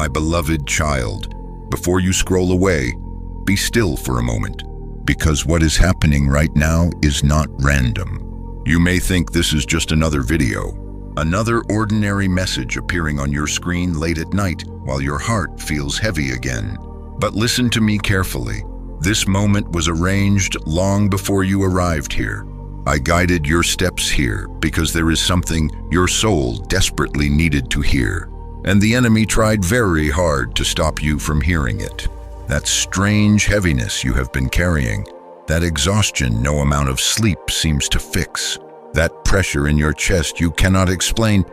My beloved child, before you scroll away, be still for a moment, because what is happening right now is not random. You may think this is just another video, another ordinary message appearing on your screen late at night while your heart feels heavy again. But listen to me carefully. This moment was arranged long before you arrived here. I guided your steps here because there is something your soul desperately needed to hear. And the enemy tried very hard to stop you from hearing it. That strange heaviness you have been carrying, that exhaustion no amount of sleep seems to fix, that pressure in your chest you cannot explain,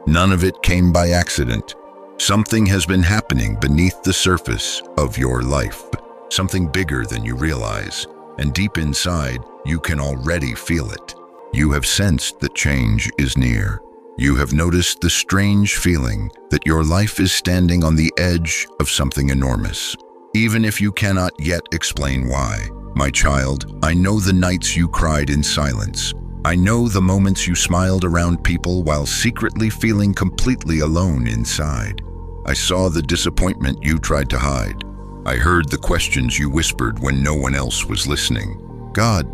none of it came by accident. Something has been happening beneath the surface of your life, something bigger than you realize, and deep inside, you can already feel it. You have sensed that change is near. You have noticed the strange feeling that your life is standing on the edge of something enormous. Even if you cannot yet explain why, my child, I know the nights you cried in silence. I know the moments you smiled around people while secretly feeling completely alone inside. I saw the disappointment you tried to hide. I heard the questions you whispered when no one else was listening. God,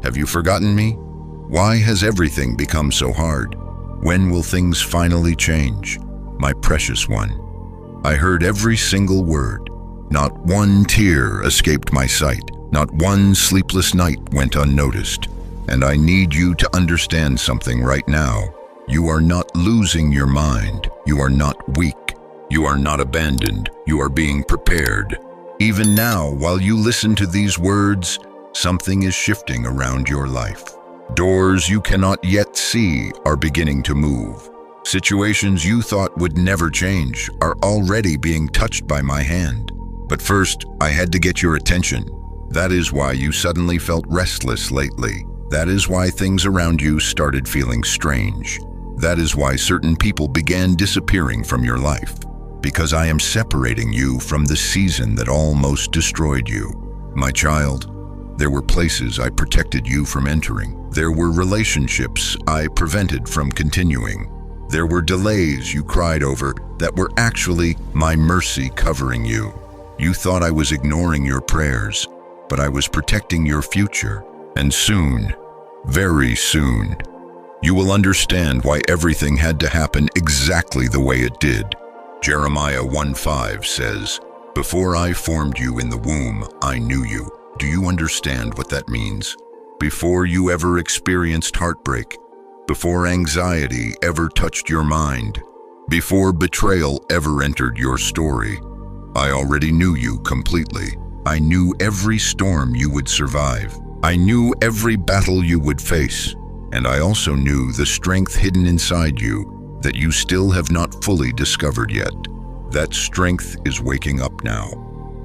have you forgotten me? Why has everything become so hard? When will things finally change? My precious one. I heard every single word. Not one tear escaped my sight. Not one sleepless night went unnoticed. And I need you to understand something right now. You are not losing your mind. You are not weak. You are not abandoned. You are being prepared. Even now, while you listen to these words, something is shifting around your life. Doors you cannot yet see are beginning to move. Situations you thought would never change are already being touched by my hand. But first, I had to get your attention. That is why you suddenly felt restless lately. That is why things around you started feeling strange. That is why certain people began disappearing from your life. Because I am separating you from the season that almost destroyed you. My child, there were places I protected you from entering. There were relationships I prevented from continuing. There were delays you cried over that were actually my mercy covering you. You thought I was ignoring your prayers, but I was protecting your future. And soon, very soon, you will understand why everything had to happen exactly the way it did. Jeremiah 1:5 says, "Before I formed you in the womb, I knew you." Do you understand what that means? Before you ever experienced heartbreak, before anxiety ever touched your mind, before betrayal ever entered your story, I already knew you completely. I knew every storm you would survive. I knew every battle you would face. And I also knew the strength hidden inside you that you still have not fully discovered yet. That strength is waking up now.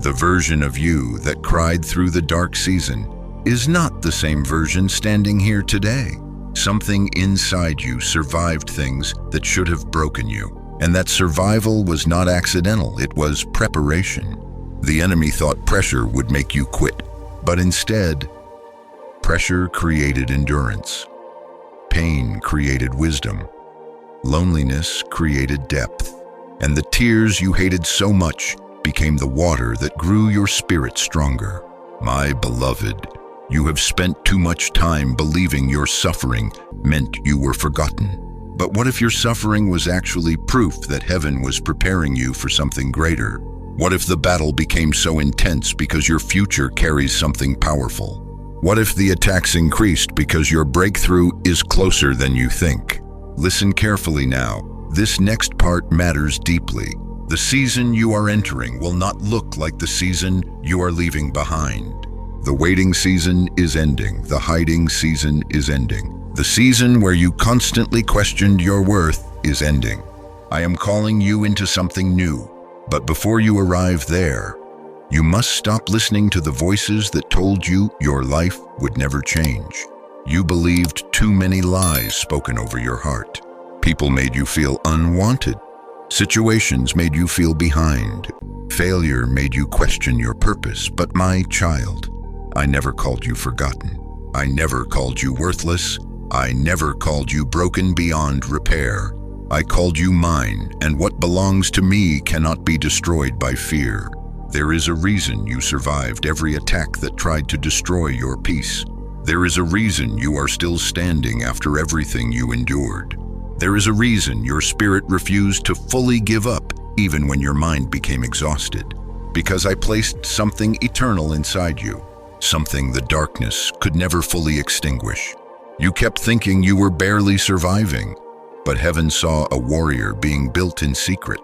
The version of you that cried through the dark season is not the same version standing here today. Something inside you survived things that should have broken you. And that survival was not accidental, it was preparation. The enemy thought pressure would make you quit, but instead, pressure created endurance. Pain created wisdom. Loneliness created depth. And the tears you hated so much became the water that grew your spirit stronger. My beloved, you have spent too much time believing your suffering meant you were forgotten. But what if your suffering was actually proof that heaven was preparing you for something greater? What if the battle became so intense because your future carries something powerful? What if the attacks increased because your breakthrough is closer than you think? Listen carefully now. This next part matters deeply. The season you are entering will not look like the season you are leaving behind. The waiting season is ending. The hiding season is ending. The season where you constantly questioned your worth is ending. I am calling you into something new. But before you arrive there, you must stop listening to the voices that told you your life would never change. You believed too many lies spoken over your heart. People made you feel unwanted. Situations made you feel behind. Failure made you question your purpose. But my child, I never called you forgotten. I never called you worthless. I never called you broken beyond repair. I called you mine, and what belongs to me cannot be destroyed by fear. There is a reason you survived every attack that tried to destroy your peace. There is a reason you are still standing after everything you endured. There is a reason your spirit refused to fully give up even when your mind became exhausted. Because I placed something eternal inside you, something the darkness could never fully extinguish. You kept thinking you were barely surviving, but heaven saw a warrior being built in secret.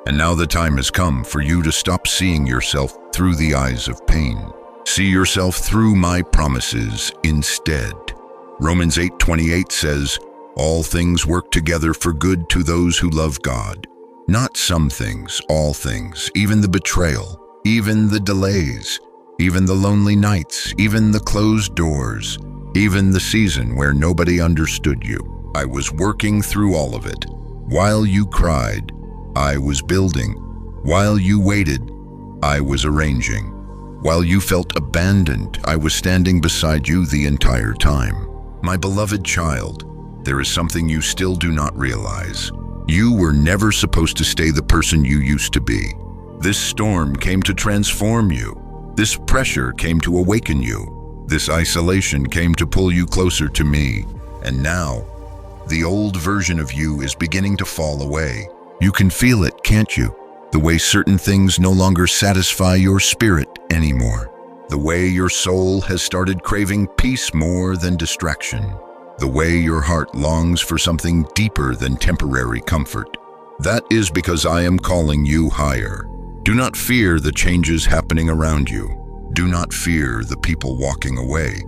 And now the time has come for you to stop seeing yourself through the eyes of pain. See yourself through my promises instead. Romans 8:28 says, all things work together for good to those who love God. Not some things, all things, even the betrayal, even the delays, even the lonely nights, even the closed doors, even the season where nobody understood you. I was working through all of it. While you cried, I was building. While you waited, I was arranging. While you felt abandoned, I was standing beside you the entire time. My beloved child, there is something you still do not realize. You were never supposed to stay the person you used to be. This storm came to transform you. This pressure came to awaken you. This isolation came to pull you closer to me. And now, the old version of you is beginning to fall away. You can feel it, can't you? The way certain things no longer satisfy your spirit anymore. The way your soul has started craving peace more than distraction. The way your heart longs for something deeper than temporary comfort. That is because I am calling you higher. Do not fear the changes happening around you. Do not fear the people walking away.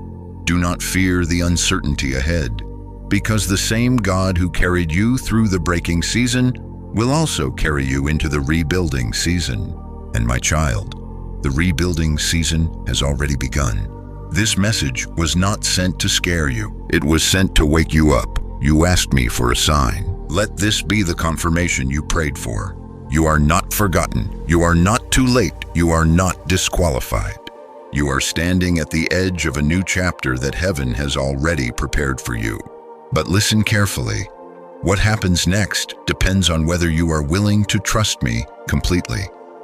Do not fear the uncertainty ahead. Because the same God who carried you through the breaking season will also carry you into the rebuilding season. And my child, the rebuilding season has already begun. This message was not sent to scare you. It was sent to wake you up. You asked me for a sign. Let this be the confirmation you prayed for. You are not forgotten. You are not too late. You are not disqualified. You are standing at the edge of a new chapter that heaven has already prepared for you. But listen carefully. What happens next depends on whether you are willing to trust me completely.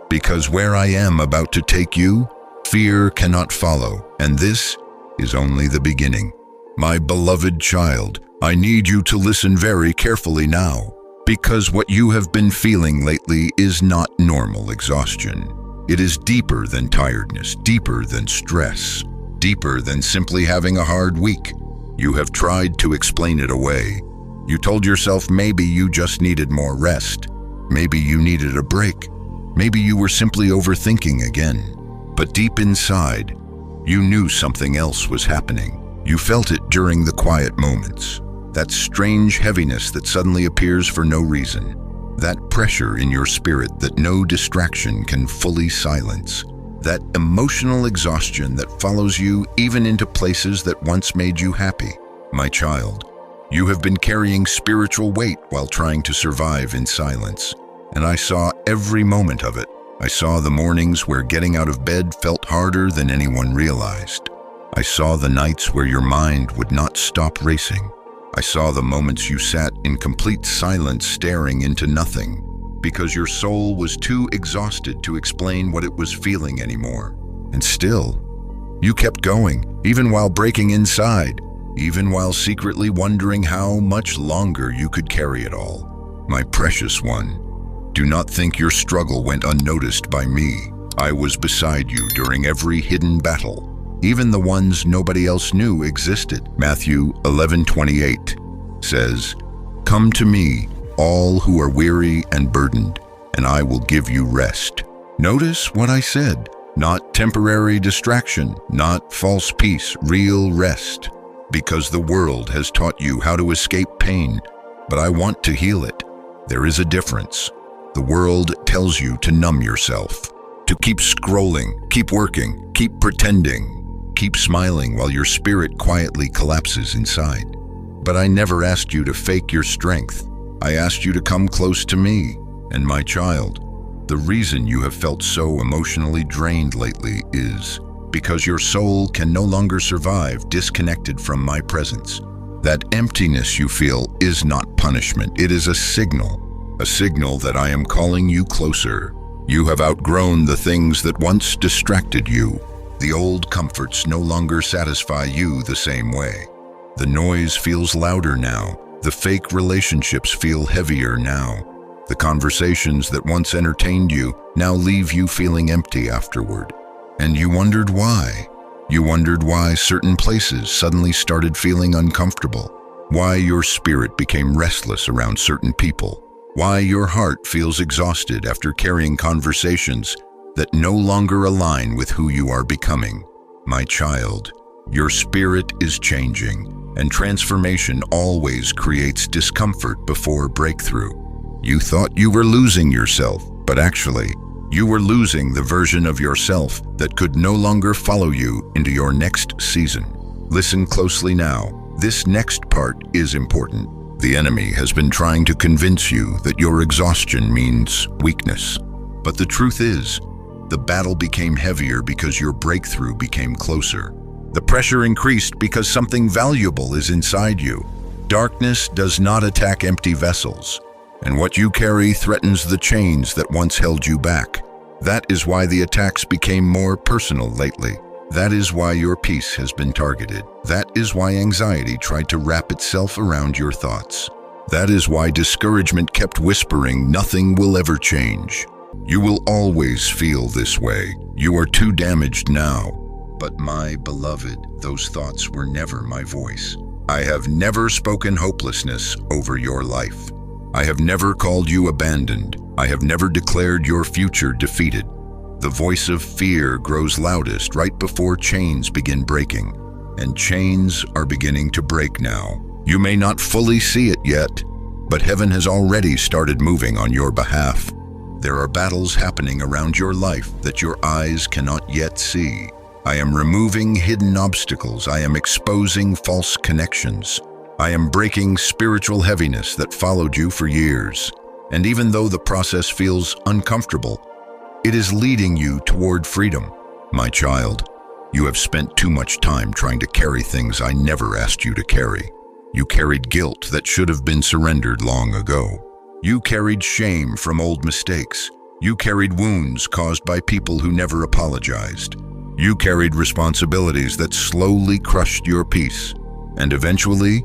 Because where I am about to take you, fear cannot follow, and this is only the beginning. My beloved child, I need you to listen very carefully now, because what you have been feeling lately is not normal exhaustion. It is deeper than tiredness, deeper than stress, deeper than simply having a hard week. You have tried to explain it away. You told yourself maybe you just needed more rest. Maybe you needed a break. Maybe you were simply overthinking again. But deep inside, you knew something else was happening. You felt it during the quiet moments. That strange heaviness that suddenly appears for no reason. That pressure in your spirit that no distraction can fully silence. That emotional exhaustion that follows you even into places that once made you happy. My child, you have been carrying spiritual weight while trying to survive in silence. And I saw every moment of it. I saw the mornings where getting out of bed felt harder than anyone realized. I saw the nights where your mind would not stop racing. I saw the moments you sat in complete silence staring into nothing because your soul was too exhausted to explain what it was feeling anymore. And still, you kept going, even while breaking inside, even while secretly wondering how much longer you could carry it all. My precious one, do not think your struggle went unnoticed by me. I was beside you during every hidden battle, even the ones nobody else knew existed. Matthew 11:28 says, "Come to me, all who are weary and burdened, and I will give you rest." Notice what I said. Not temporary distraction, not false peace, real rest. Because the world has taught you how to escape pain, but I want to heal it. There is a difference. The world tells you to numb yourself, to keep scrolling, keep working, keep pretending, keep smiling while your spirit quietly collapses inside. But I never asked you to fake your strength. I asked you to come close to me. And my child, the reason you have felt so emotionally drained lately is because your soul can no longer survive disconnected from my presence. That emptiness you feel is not punishment. It is a signal that I am calling you closer. You have outgrown the things that once distracted you. The old comforts no longer satisfy you the same way. The noise feels louder now. The fake relationships feel heavier now. The conversations that once entertained you now leave you feeling empty afterward. And you wondered why. You wondered why certain places suddenly started feeling uncomfortable. Why your spirit became restless around certain people. Why your heart feels exhausted after carrying conversations that no longer align with who you are becoming. My child, your spirit is changing, and transformation always creates discomfort before breakthrough. You thought you were losing yourself, but actually, you were losing the version of yourself that could no longer follow you into your next season. Listen closely now. This next part is important. The enemy has been trying to convince you that your exhaustion means weakness. But the truth is, the battle became heavier because your breakthrough became closer. The pressure increased because something valuable is inside you. Darkness does not attack empty vessels, and what you carry threatens the chains that once held you back. That is why the attacks became more personal lately. That is why your peace has been targeted. That is why anxiety tried to wrap itself around your thoughts. That is why discouragement kept whispering, nothing will ever change. You will always feel this way. You are too damaged now. But my beloved, those thoughts were never my voice. I have never spoken hopelessness over your life. I have never called you abandoned. I have never declared your future defeated. The voice of fear grows loudest right before chains begin breaking, and chains are beginning to break now. You may not fully see it yet, but heaven has already started moving on your behalf. There are battles happening around your life that your eyes cannot yet see. I am removing hidden obstacles. I am exposing false connections. I am breaking spiritual heaviness that followed you for years. And even though the process feels uncomfortable, it is leading you toward freedom. My child, you have spent too much time trying to carry things I never asked you to carry. You carried guilt that should have been surrendered long ago. You carried shame from old mistakes. You carried wounds caused by people who never apologized. You carried responsibilities that slowly crushed your peace. And eventually,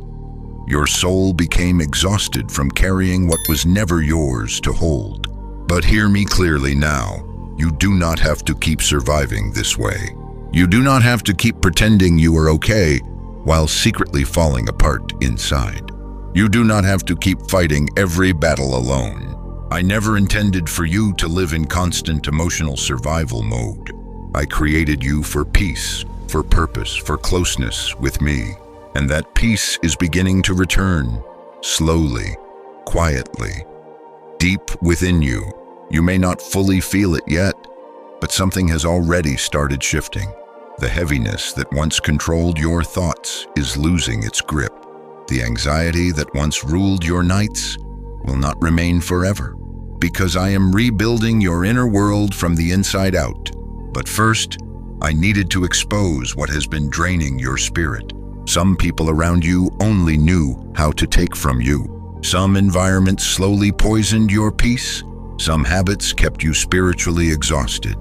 your soul became exhausted from carrying what was never yours to hold. But hear me clearly now. You do not have to keep surviving this way. You do not have to keep pretending you are okay while secretly falling apart inside. You do not have to keep fighting every battle alone. I never intended for you to live in constant emotional survival mode. I created you for peace, for purpose, for closeness with me. And that peace is beginning to return, slowly, quietly, deep within you. You may not fully feel it yet, but something has already started shifting. The heaviness that once controlled your thoughts is losing its grip. The anxiety that once ruled your nights will not remain forever, because I am rebuilding your inner world from the inside out. But first, I needed to expose what has been draining your spirit. Some people around you only knew how to take from you. Some environments slowly poisoned your peace. Some habits kept you spiritually exhausted,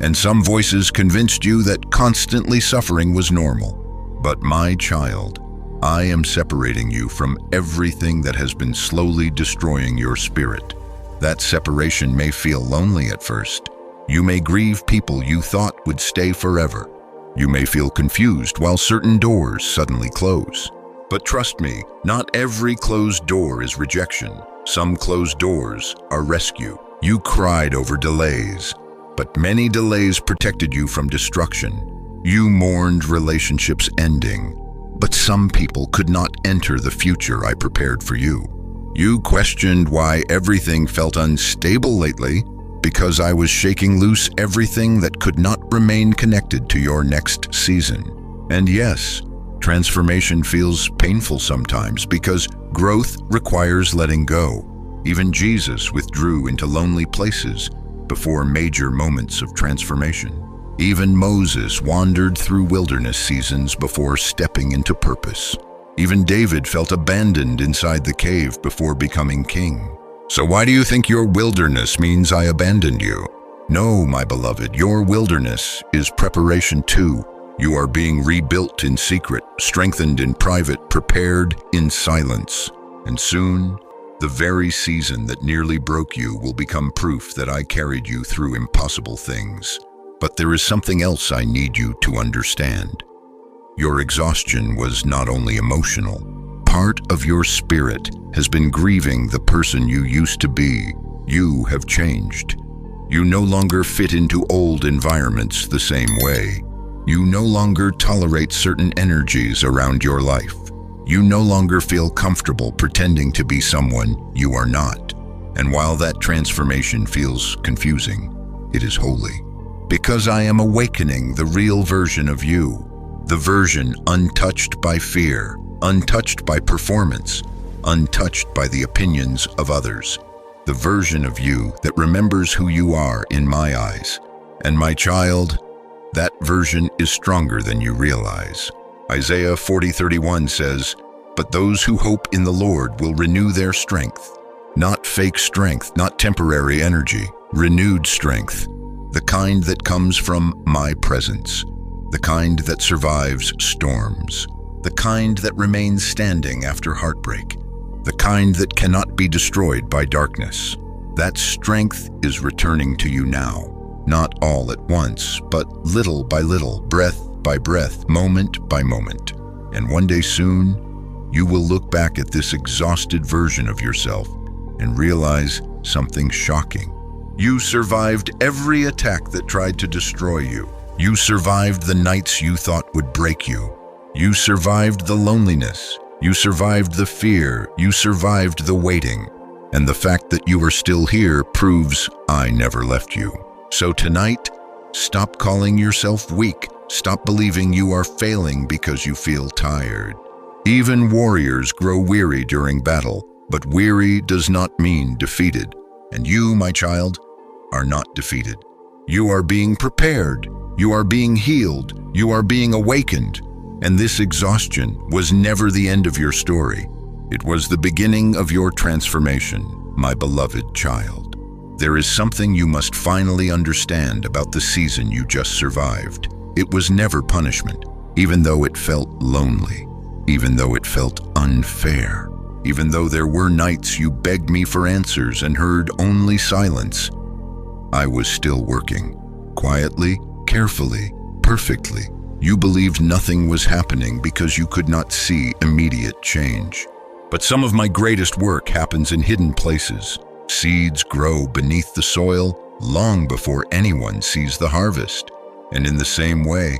and some voices convinced you that constantly suffering was normal. But my child, I am separating you from everything that has been slowly destroying your spirit. That separation may feel lonely at first. You may grieve people you thought would stay forever. You may feel confused while certain doors suddenly close. But trust me, not every closed door is rejection. Some closed doors are rescue. You cried over delays, but many delays protected you from destruction. You mourned relationships ending, but some people could not enter the future I prepared for you. You questioned why everything felt unstable lately, because I was shaking loose everything that could not remain connected to your next season. And yes, transformation feels painful sometimes because growth requires letting go. Even Jesus withdrew into lonely places before major moments of transformation. Even Moses wandered through wilderness seasons before stepping into purpose. Even David felt abandoned inside the cave before becoming king. So why do you think your wilderness means I abandoned you? No, my beloved, your wilderness is preparation too. You are being rebuilt in secret, strengthened in private, prepared in silence. And soon, the very season that nearly broke you will become proof that I carried you through impossible things. But there is something else I need you to understand. Your exhaustion was not only emotional. Part of your spirit has been grieving the person you used to be. You have changed. You no longer fit into old environments the same way. You no longer tolerate certain energies around your life. You no longer feel comfortable pretending to be someone you are not. And while that transformation feels confusing, it is holy. Because I am awakening the real version of you. The version untouched by fear, untouched by performance, untouched by the opinions of others. The version of you that remembers who you are in my eyes. And my child, that version is stronger than you realize. Isaiah 40:31 says, "But those who hope in the Lord will renew their strength." Not fake strength, not temporary energy, renewed strength. The kind that comes from my presence. The kind that survives storms. The kind that remains standing after heartbreak. The kind that cannot be destroyed by darkness. That strength is returning to you now. Not all at once, but little by little, breath by breath, moment by moment. And one day soon, you will look back at this exhausted version of yourself and realize something shocking. You survived every attack that tried to destroy you. You survived the nights you thought would break you. You survived the loneliness. You survived the fear. You survived the waiting. And the fact that you are still here proves I never left you. So tonight, stop calling yourself weak. Stop believing you are failing because you feel tired. Even warriors grow weary during battle, but weary does not mean defeated. And you, my child, are not defeated. You are being prepared. You are being healed. You are being awakened. And this exhaustion was never the end of your story. It was the beginning of your transformation, my beloved child. There is something you must finally understand about the season you just survived. It was never punishment, even though it felt lonely, even though it felt unfair, even though there were nights you begged me for answers and heard only silence. I was still working, quietly, carefully, perfectly. You believed nothing was happening because you could not see immediate change. But some of my greatest work happens in hidden places. Seeds grow beneath the soil long before anyone sees the harvest. And in the same way,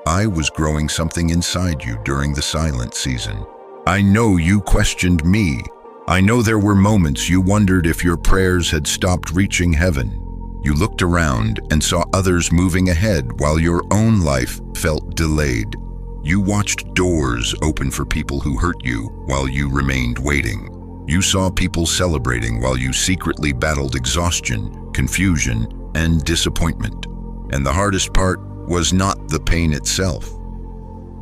I was growing something inside you during the silent season. I know you questioned me. I know there were moments you wondered if your prayers had stopped reaching heaven. You looked around and saw others moving ahead while your own life felt delayed. You watched doors open for people who hurt you while you remained waiting. You saw people celebrating while you secretly battled exhaustion, confusion, and disappointment. And the hardest part was not the pain itself.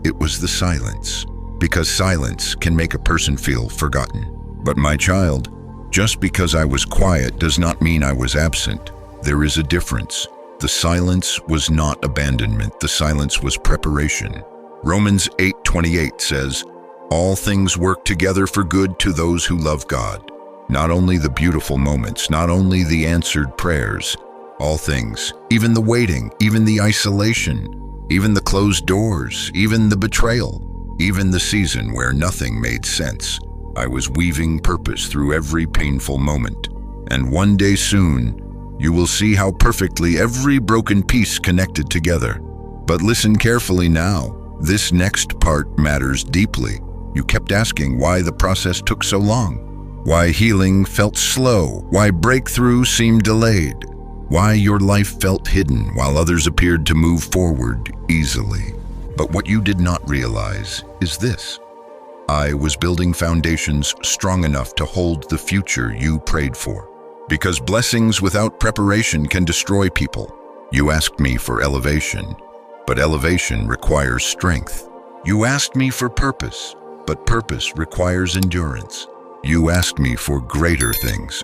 It was the silence, because silence can make a person feel forgotten. But my child, just because I was quiet does not mean I was absent. There is a difference. The silence was not abandonment. The silence was preparation. Romans 8:28 says, "All things work together for good to those who love God." Not only the beautiful moments, not only the answered prayers, all things, even the waiting, even the isolation, even the closed doors, even the betrayal, even the season where nothing made sense. I was weaving purpose through every painful moment. And one day soon, you will see how perfectly every broken piece connected together. But listen carefully now. This next part matters deeply. You kept asking why the process took so long, why healing felt slow, why breakthrough seemed delayed, why your life felt hidden while others appeared to move forward easily. But what you did not realize is this. I was building foundations strong enough to hold the future you prayed for. Because blessings without preparation can destroy people. You asked me for elevation, but elevation requires strength. You asked me for purpose, but purpose requires endurance. You asked me for greater things,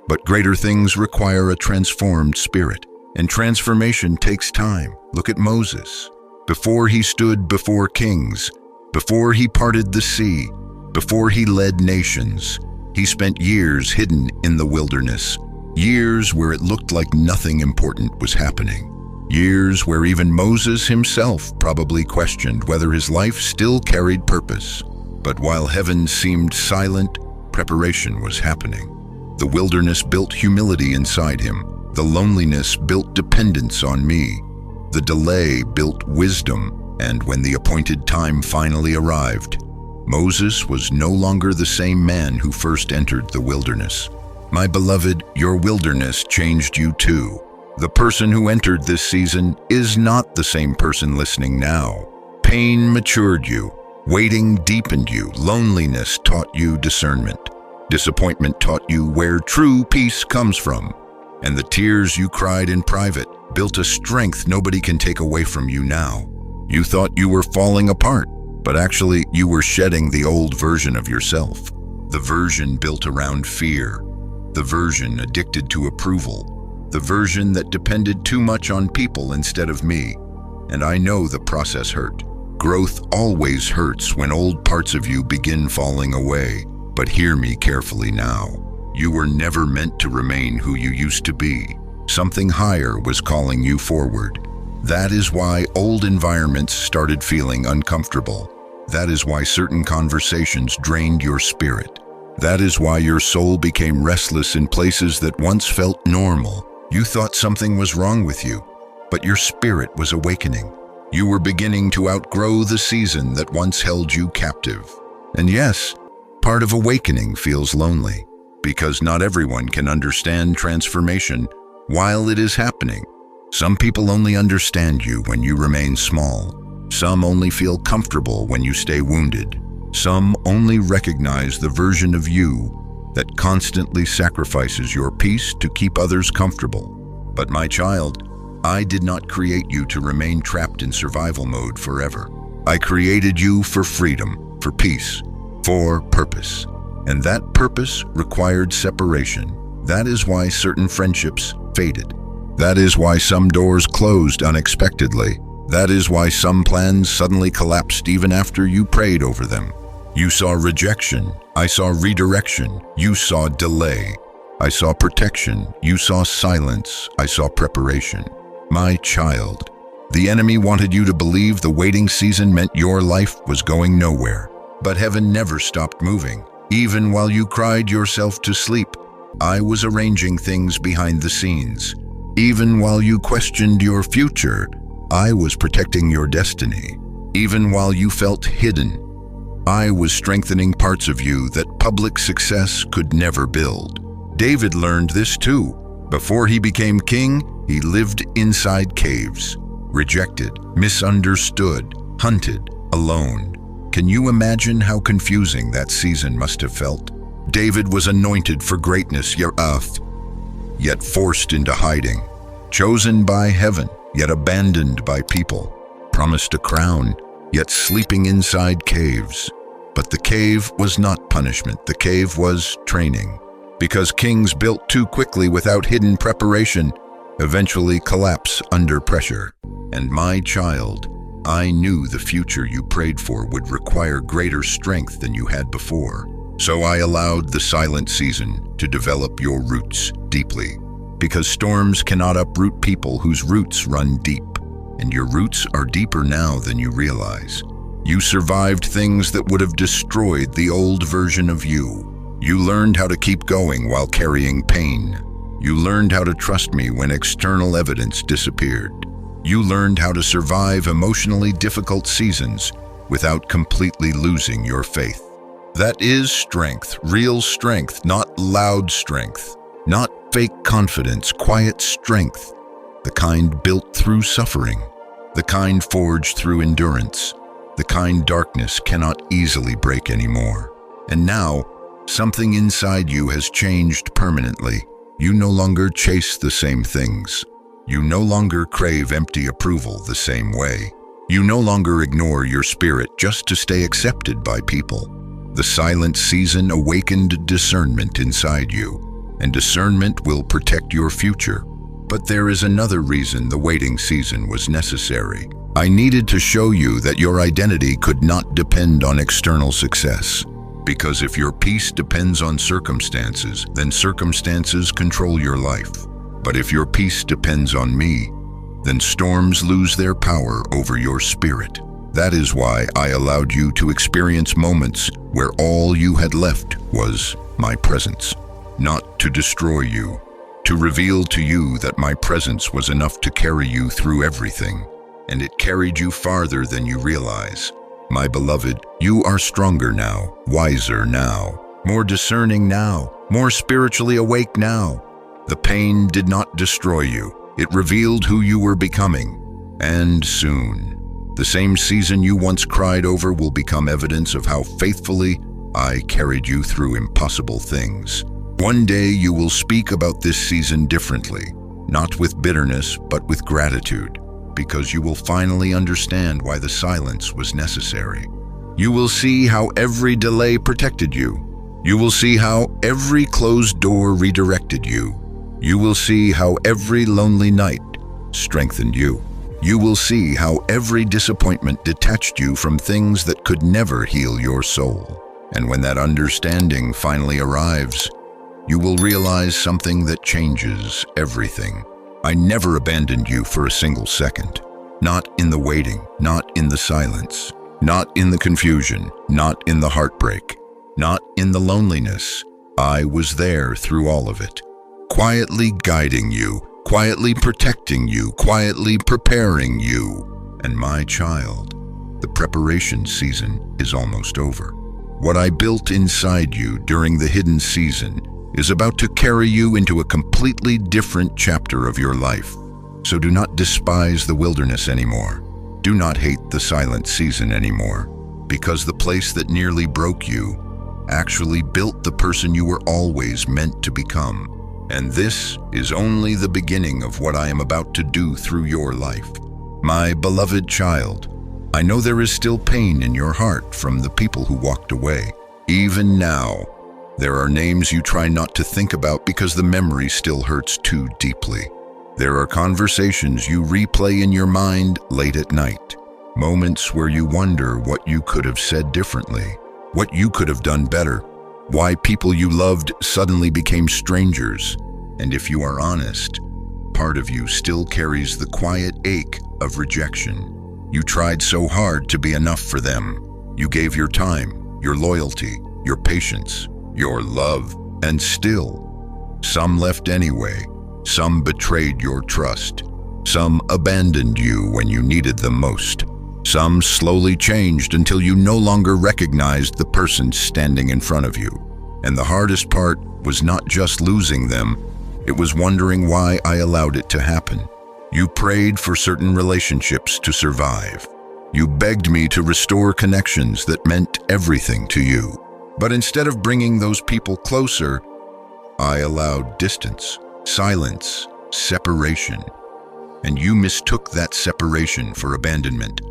but greater things require a transformed spirit, and transformation takes time. Look at Moses. Before he stood before kings, before he parted the sea, before he led nations, he spent years hidden in the wilderness, years where it looked like nothing important was happening, years where even Moses himself probably questioned whether his life still carried purpose. But while heaven seemed silent, preparation was happening. The wilderness built humility inside him. The loneliness built dependence on me. The delay built wisdom, and when the appointed time finally arrived, Moses was no longer the same man who first entered the wilderness. My beloved, your wilderness changed you too. The person who entered this season is not the same person listening now. Pain matured you. Waiting deepened you. Loneliness taught you discernment. Disappointment taught you where true peace comes from. And the tears you cried in private built a strength nobody can take away from you now. You thought you were falling apart, but actually you were shedding the old version of yourself. The version built around fear. The version addicted to approval. The version that depended too much on people instead of me. And I know the process hurt. Growth always hurts when old parts of you begin falling away. But hear me carefully now. You were never meant to remain who you used to be. Something higher was calling you forward. That is why old environments started feeling uncomfortable. That is why certain conversations drained your spirit. That is why your soul became restless in places that once felt normal. You thought something was wrong with you, but your spirit was awakening. You were beginning to outgrow the season that once held you captive. And yes, part of awakening feels lonely, because not everyone can understand transformation while it is happening. Some people only understand you when you remain small. Some only feel comfortable when you stay wounded. Some only recognize the version of you that constantly sacrifices your peace to keep others comfortable. But my child, I did not create you to remain trapped in survival mode forever. I created you for freedom, for peace, for purpose. And that purpose required separation. That is why certain friendships faded. That is why some doors closed unexpectedly. That is why some plans suddenly collapsed even after you prayed over them. You saw rejection. I saw redirection. You saw delay. I saw protection. You saw silence. I saw preparation. My child, the enemy wanted you to believe the waiting season meant your life was going nowhere. But heaven never stopped moving. Even while you cried yourself to sleep, I was arranging things behind the scenes. Even while you questioned your future, I was protecting your destiny. Even while you felt hidden, I was strengthening parts of you that public success could never build. David learned this too. Before he became king, he lived inside caves, rejected, misunderstood, hunted, alone. Can you imagine how confusing that season must have felt? David was anointed for greatness, yet forced into hiding. Chosen by heaven, yet abandoned by people. Promised a crown, yet sleeping inside caves. But the cave was not punishment, the cave was training. Because kings built too quickly without hidden preparation eventually collapse under pressure. And my child, I knew the future you prayed for would require greater strength than you had before. So I allowed the silent season to develop your roots deeply. Because storms cannot uproot people whose roots run deep. And your roots are deeper now than you realize. You survived things that would have destroyed the old version of you. You learned how to keep going while carrying pain. You learned how to trust me when external evidence disappeared. You learned how to survive emotionally difficult seasons without completely losing your faith. That is strength, real strength, not loud strength, not fake confidence, quiet strength, the kind built through suffering, the kind forged through endurance, the kind darkness cannot easily break anymore. And now, something inside you has changed permanently. You no longer chase the same things. You no longer crave empty approval the same way. You no longer ignore your spirit just to stay accepted by people. The silent season awakened discernment inside you, and discernment will protect your future. But there is another reason the waiting season was necessary. I needed to show you that your identity could not depend on external success. Because if your peace depends on circumstances, then circumstances control your life. But if your peace depends on me, then storms lose their power over your spirit. That is why I allowed you to experience moments where all you had left was my presence. Not to destroy you, to reveal to you that my presence was enough to carry you through everything, and it carried you farther than you realize. My beloved, you are stronger now, wiser now, more discerning now, more spiritually awake now. The pain did not destroy you. It revealed who you were becoming. And soon, the same season you once cried over will become evidence of how faithfully I carried you through impossible things. One day you will speak about this season differently, not with bitterness, but with gratitude, because you will finally understand why the silence was necessary. You will see how every delay protected you. You will see how every closed door redirected you. You will see how every lonely night strengthened you. You will see how every disappointment detached you from things that could never heal your soul. And when that understanding finally arrives, you will realize something that changes everything. I never abandoned you for a single second. Not in the waiting, not in the silence, not in the confusion, not in the heartbreak, not in the loneliness. I was there through all of it, quietly guiding you, quietly protecting you, quietly preparing you. And my child, the preparation season is almost over. What I built inside you during the hidden season is about to carry you into a completely different chapter of your life. So do not despise the wilderness anymore. Do not hate the silent season anymore, because the place that nearly broke you actually built the person you were always meant to become. And this is only the beginning of what I am about to do through your life. My beloved child, I know there is still pain in your heart from the people who walked away. Even now, there are names you try not to think about because the memory still hurts too deeply. There are conversations you replay in your mind late at night, moments where you wonder what you could have said differently, what you could have done better, why people you loved suddenly became strangers. And if you are honest, part of you still carries the quiet ache of rejection. You tried so hard to be enough for them. You gave your time, your loyalty, your patience, your love, and still, some left anyway. Some betrayed your trust. Some abandoned you when you needed them most. Some slowly changed until you no longer recognized the person standing in front of you. And the hardest part was not just losing them, it was wondering why I allowed it to happen. You prayed for certain relationships to survive. You begged me to restore connections that meant everything to you. But instead of bringing those people closer, I allowed distance, silence, separation. And you mistook that separation for abandonment.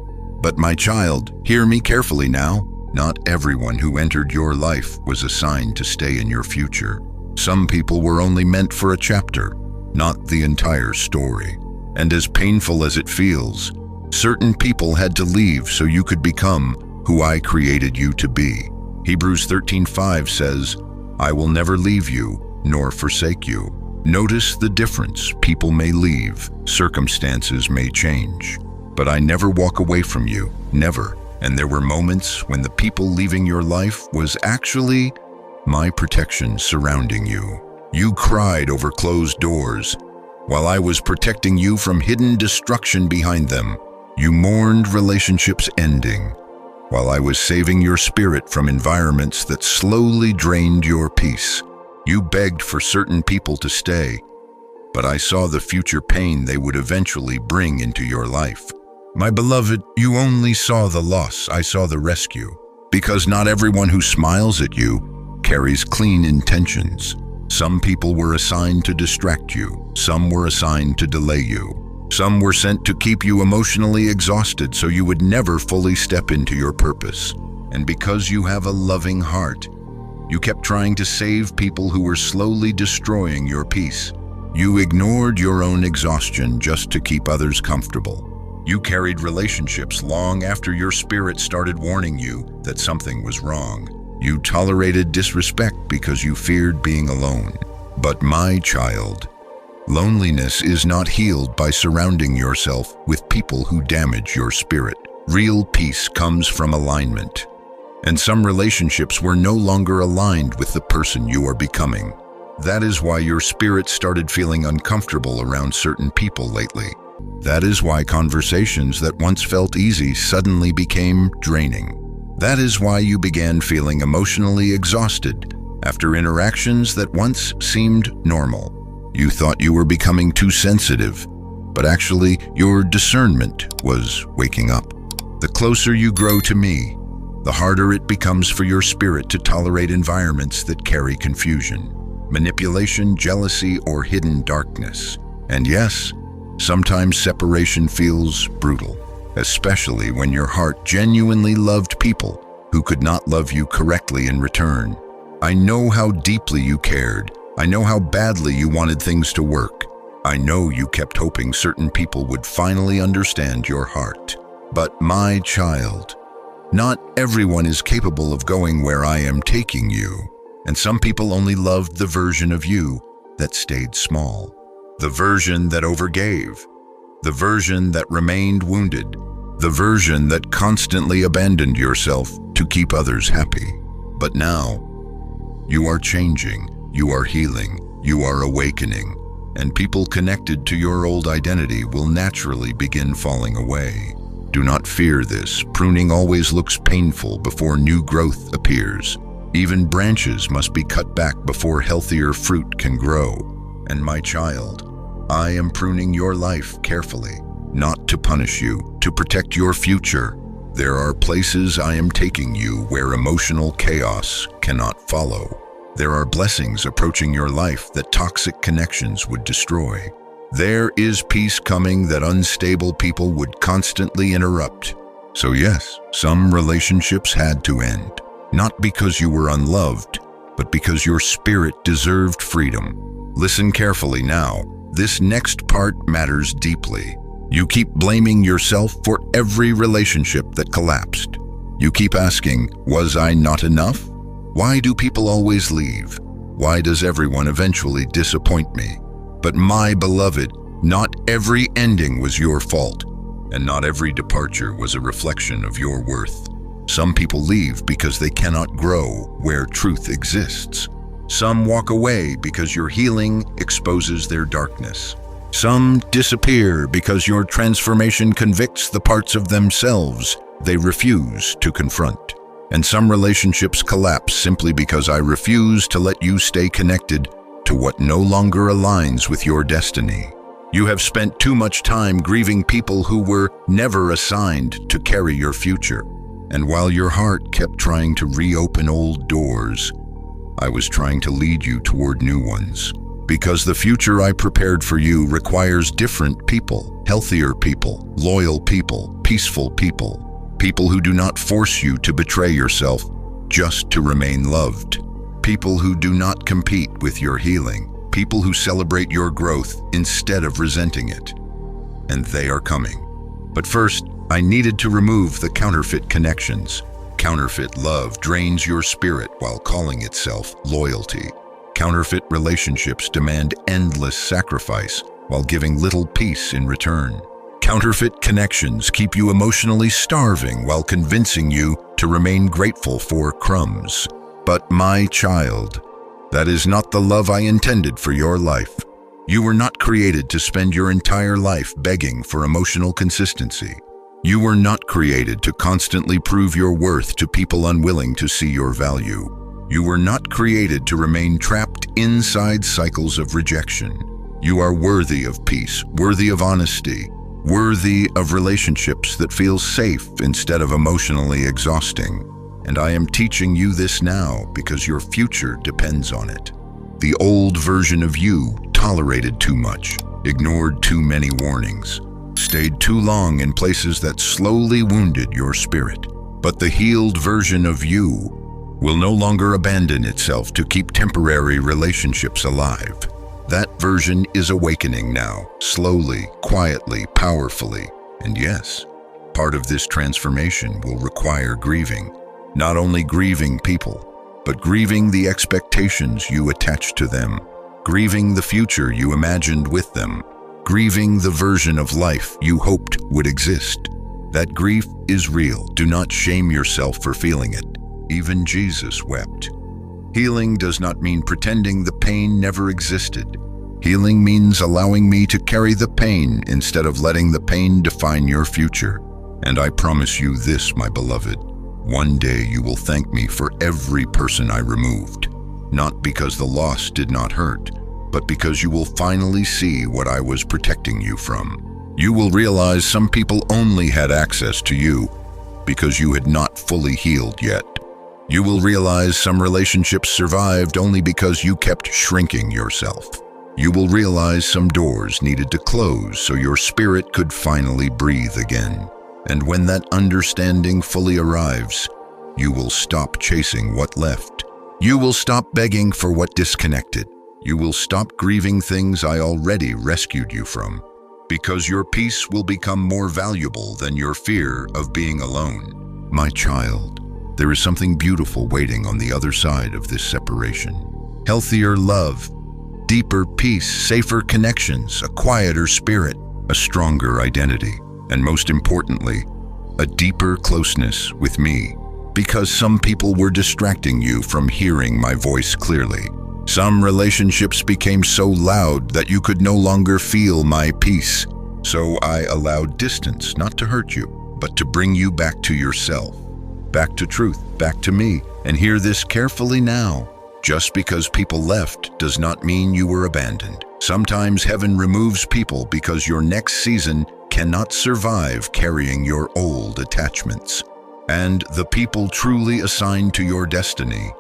But my child, hear me carefully now. Not everyone who entered your life was assigned to stay in your future. Some people were only meant for a chapter, not the entire story. And as painful as it feels, certain people had to leave so you could become who I created you to be. Hebrews 13:5 says, I will never leave you nor forsake you. Notice the difference. People may leave, circumstances may change, but I never walk away from you, never. And there were moments when the people leaving your life was actually my protection surrounding you. You cried over closed doors, while I was protecting you from hidden destruction behind them. You mourned relationships ending, while I was saving your spirit from environments that slowly drained your peace. You begged for certain people to stay, but I saw the future pain they would eventually bring into your life. My beloved, you only saw the loss, I saw the rescue. Because not everyone who smiles at you carries clean intentions. Some people were assigned to distract you, some were assigned to delay you, Some were sent to keep you emotionally exhausted so you would never fully step into your purpose. And because you have a loving heart, you kept trying to save people who were slowly destroying your peace. You ignored your own exhaustion just to keep others comfortable. You carried relationships long after your spirit started warning you that something was wrong. You tolerated disrespect because you feared being alone. But my child, loneliness is not healed by surrounding yourself with people who damage your spirit. Real peace comes from alignment. And some relationships were no longer aligned with the person you are becoming. That is why your spirit started feeling uncomfortable around certain people lately. That is why conversations that once felt easy suddenly became draining. That is why you began feeling emotionally exhausted after interactions that once seemed normal. You thought you were becoming too sensitive, but actually your discernment was waking up. The closer you grow to me, the harder it becomes for your spirit to tolerate environments that carry confusion, manipulation, jealousy, or hidden darkness. And yes, sometimes separation feels brutal, especially when your heart genuinely loved people who could not love you correctly in return. I know how deeply you cared. I know how badly you wanted things to work. I know you kept hoping certain people would finally understand your heart. But my child, not everyone is capable of going where I am taking you, and some people only loved the version of you that stayed small, the version that overgave, the version that remained wounded, the version that constantly abandoned yourself to keep others happy. But now, you are changing, you are healing, you are awakening, and people connected to your old identity will naturally begin falling away. Do not fear this. Pruning always looks painful before new growth appears. Even branches must be cut back before healthier fruit can grow. And my child, I am pruning your life carefully, not to punish you, to protect your future. There are places I am taking you where emotional chaos cannot follow. There are blessings approaching your life that toxic connections would destroy. There is peace coming that unstable people would constantly interrupt. So yes, some relationships had to end, not because you were unloved, but because your spirit deserved freedom. Listen carefully now. This next part matters deeply. You keep blaming yourself for every relationship that collapsed. You keep asking, was I not enough? Why do people always leave? Why does everyone eventually disappoint me? But my beloved, not every ending was your fault, and not every departure was a reflection of your worth. Some people leave because they cannot grow where truth exists. Some walk away because your healing exposes their darkness. Some disappear because your transformation convicts the parts of themselves they refuse to confront. And some relationships collapse simply because I refuse to let you stay connected to what no longer aligns with your destiny. You have spent too much time grieving people who were never assigned to carry your future. And while your heart kept trying to reopen old doors, I was trying to lead you toward new ones. Because the future I prepared for you requires different people, healthier people, loyal people, peaceful people, people who do not force you to betray yourself just to remain loved, people who do not compete with your healing, people who celebrate your growth instead of resenting it. And they are coming. But first, I needed to remove the counterfeit connections. Counterfeit love drains your spirit while calling itself loyalty. Counterfeit relationships demand endless sacrifice while giving little peace in return. Counterfeit connections keep you emotionally starving while convincing you to remain grateful for crumbs. But my child, that is not the love I intended for your life. You were not created to spend your entire life begging for emotional consistency. You were not created to constantly prove your worth to people unwilling to see your value. You were not created to remain trapped inside cycles of rejection. You are worthy of peace, worthy of honesty, worthy of relationships that feel safe instead of emotionally exhausting. And I am teaching you this now because your future depends on it. The old version of you tolerated too much. ignored too many warnings, stayed too long in places that slowly wounded your spirit. But the healed version of you will no longer abandon itself to keep temporary relationships alive. That version is awakening now, slowly, quietly, powerfully. And yes, part of this transformation will require grieving. Not only grieving people, but grieving the expectations you attached to them, grieving the future you imagined with them, grieving the version of life you hoped would exist. That grief is real. Do not shame yourself for feeling it. Even Jesus wept. Healing does not mean pretending the pain never existed. Healing means allowing me to carry the pain instead of letting the pain define your future. And I promise you this, my beloved, one day you will thank me for every person I removed. Not because the loss did not hurt, but because you will finally see what I was protecting you from. You will realize some people only had access to you because you had not fully healed yet. You will realize some relationships survived only because you kept shrinking yourself. You will realize some doors needed to close so your spirit could finally breathe again. And when that understanding fully arrives, you will stop chasing what left. You will stop begging for what disconnected. You will stop grieving things I already rescued you from, because your peace will become more valuable than your fear of being alone. My child, there is something beautiful waiting on the other side of this separation. Healthier love, deeper peace, safer connections, a quieter spirit, a stronger identity, and most importantly, a deeper closeness with me. Because some people were distracting you from hearing my voice clearly. Some relationships became so loud that you could no longer feel my peace. So I allowed distance, not to hurt you, but to bring you back to yourself. Back to truth, back to me. And hear this carefully now. Just because people left does not mean you were abandoned. Sometimes heaven removes people because your next season cannot survive carrying your old attachments. And the people truly assigned to your destiny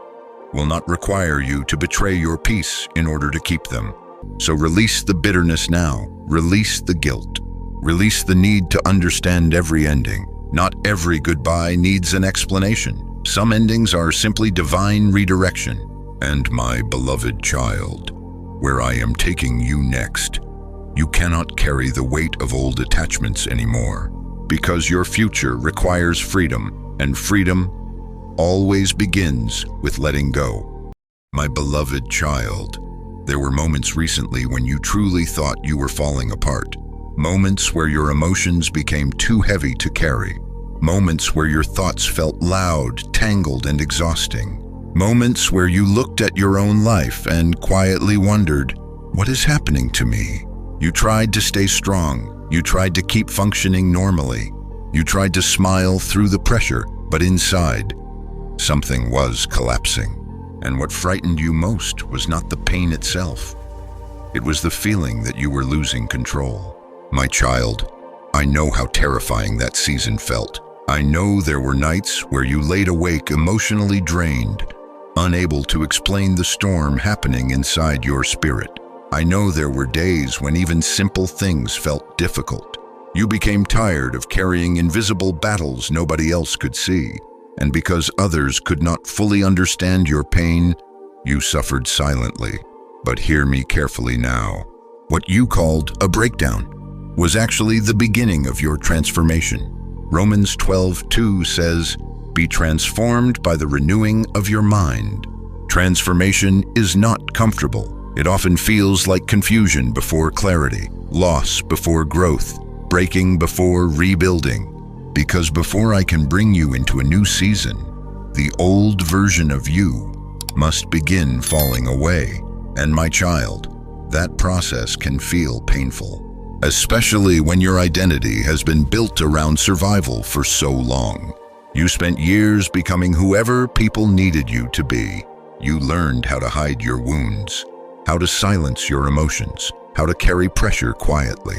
will not require you to betray your peace in order to keep them. So release the bitterness now. Release the guilt. Release the need to understand every ending. Not every goodbye needs an explanation. Some endings are simply divine redirection. And my beloved child, where I am taking you next, you cannot carry the weight of old attachments anymore, because your future requires freedom, and freedom always begins with letting go. My beloved child, there were moments recently when you truly thought you were falling apart. Moments where your emotions became too heavy to carry. Moments where your thoughts felt loud, tangled, and exhausting. Moments where you looked at your own life and quietly wondered, what is happening to me? You tried to stay strong. You tried to keep functioning normally. You tried to smile through the pressure, but inside, something was collapsing. And what frightened you most was not the pain itself. It was the feeling that you were losing control. My child, I know how terrifying that season felt. I know there were nights where you laid awake emotionally drained, unable to explain the storm happening inside your spirit. I know there were days when even simple things felt difficult. You became tired of carrying invisible battles nobody else could see. And because others could not fully understand your pain, you suffered silently. But hear me carefully now. What you called a breakdown was actually the beginning of your transformation. Romans 12:2 says, "Be transformed by the renewing of your mind." Transformation is not comfortable. It often feels like confusion before clarity, loss before growth, breaking before rebuilding. Because before I can bring you into a new season, the old version of you must begin falling away. And my child, that process can feel painful, especially when your identity has been built around survival for so long. You spent years becoming whoever people needed you to be. You learned how to hide your wounds, how to silence your emotions, how to carry pressure quietly,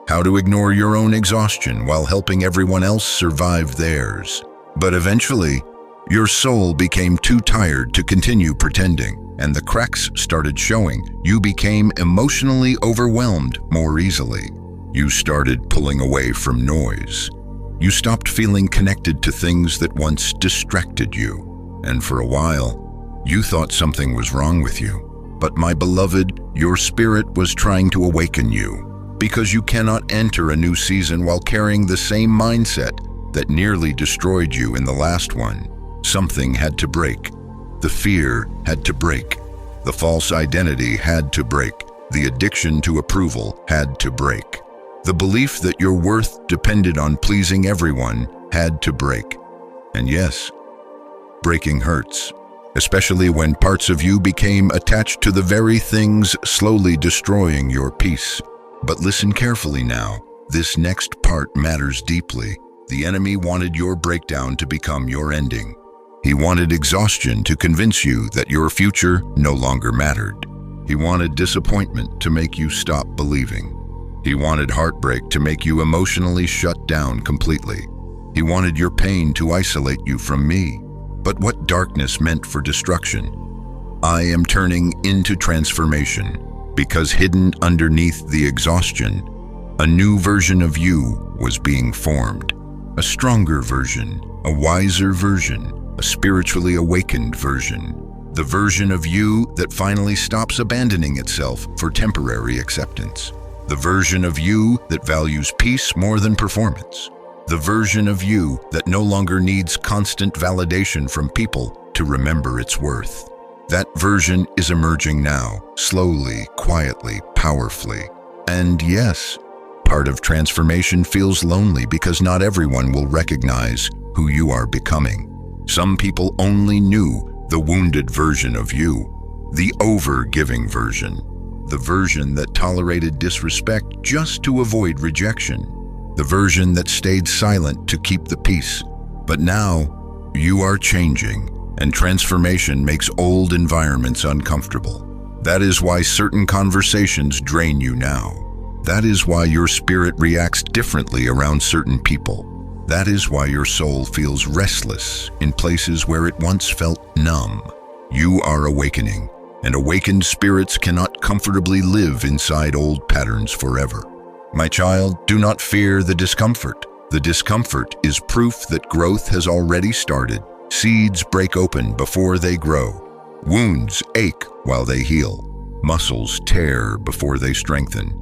how to ignore your own exhaustion while helping everyone else survive theirs. But eventually, your soul became too tired to continue pretending. and the cracks started showing. You became emotionally overwhelmed more easily. You started pulling away from noise. You stopped feeling connected to things that once distracted you. And for a while, you thought something was wrong with you. But my beloved, your spirit was trying to awaken you, because you cannot enter a new season while carrying the same mindset that nearly destroyed you in the last one. Something had to break. The fear had to break. The false identity had to break. The addiction to approval had to break. The belief that your worth depended on pleasing everyone had to break. And yes, breaking hurts, especially when parts of you became attached to the very things slowly destroying your peace. But listen carefully now. This next part matters deeply. The enemy wanted your breakdown to become your ending. He wanted exhaustion to convince you that your future no longer mattered. He wanted disappointment to make you stop believing. He wanted heartbreak to make you emotionally shut down completely. He wanted your pain to isolate you from me. But what darkness meant for destruction, I am turning into transformation, because hidden underneath the exhaustion, a new version of you was being formed. A stronger version, a wiser version, a spiritually awakened version. The version of you that finally stops abandoning itself for temporary acceptance. The version of you that values peace more than performance. The version of you that no longer needs constant validation from people to remember its worth. That version is emerging now, slowly, quietly, powerfully. And yes, part of transformation feels lonely because not everyone will recognize who you are becoming. Some people only knew the wounded version of you, the over-giving version, the version that tolerated disrespect just to avoid rejection, the version that stayed silent to keep the peace. But now, you are changing, and transformation makes old environments uncomfortable. That is why certain conversations drain you now. That is why your spirit reacts differently around certain people. That is why your soul feels restless in places where it once felt numb. You are awakening, and awakened spirits cannot comfortably live inside old patterns forever. My child, do not fear the discomfort. The discomfort is proof that growth has already started. Seeds break open before they grow. Wounds ache while they heal. Muscles tear before they strengthen.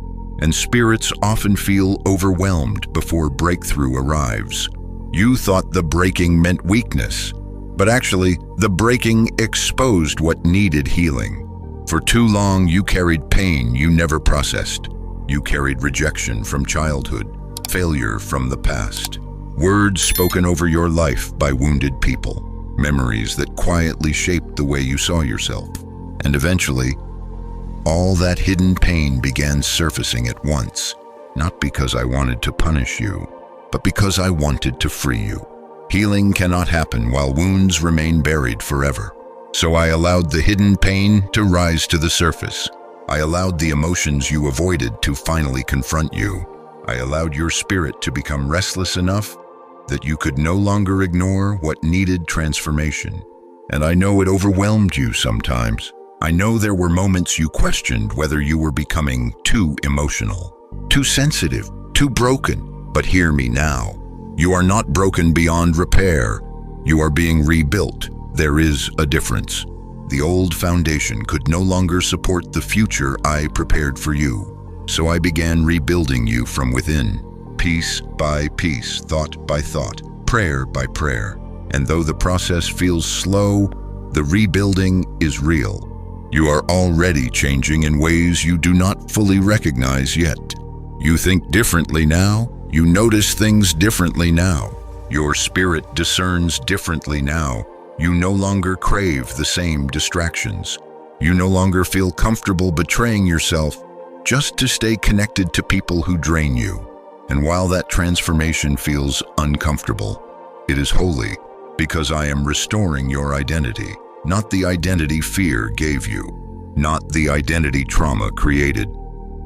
And spirits often feel overwhelmed before breakthrough arrives. You thought the breaking meant weakness, but actually, the breaking exposed what needed healing. For too long, you carried pain you never processed. You carried rejection from childhood, failure from the past, words spoken over your life by wounded people, memories that quietly shaped the way you saw yourself. And eventually, all that hidden pain began surfacing at once, not because I wanted to punish you, but because I wanted to free you. Healing cannot happen while wounds remain buried forever. So I allowed the hidden pain to rise to the surface. I allowed the emotions you avoided to finally confront you. I allowed your spirit to become restless enough that you could no longer ignore what needed transformation. And I know it overwhelmed you sometimes. I know there were moments you questioned whether you were becoming too emotional, too sensitive, too broken. But hear me now. You are not broken beyond repair. You are being rebuilt. There is a difference. The old foundation could no longer support the future I prepared for you. So I began rebuilding you from within, piece by piece, thought by thought, prayer by prayer. And though the process feels slow, the rebuilding is real. You are already changing in ways you do not fully recognize yet. You think differently now. You notice things differently now. Your spirit discerns differently now. You no longer crave the same distractions. You no longer feel comfortable betraying yourself just to stay connected to people who drain you. And while that transformation feels uncomfortable, it is holy, because I am restoring your identity. Not the identity fear gave you, not the identity trauma created,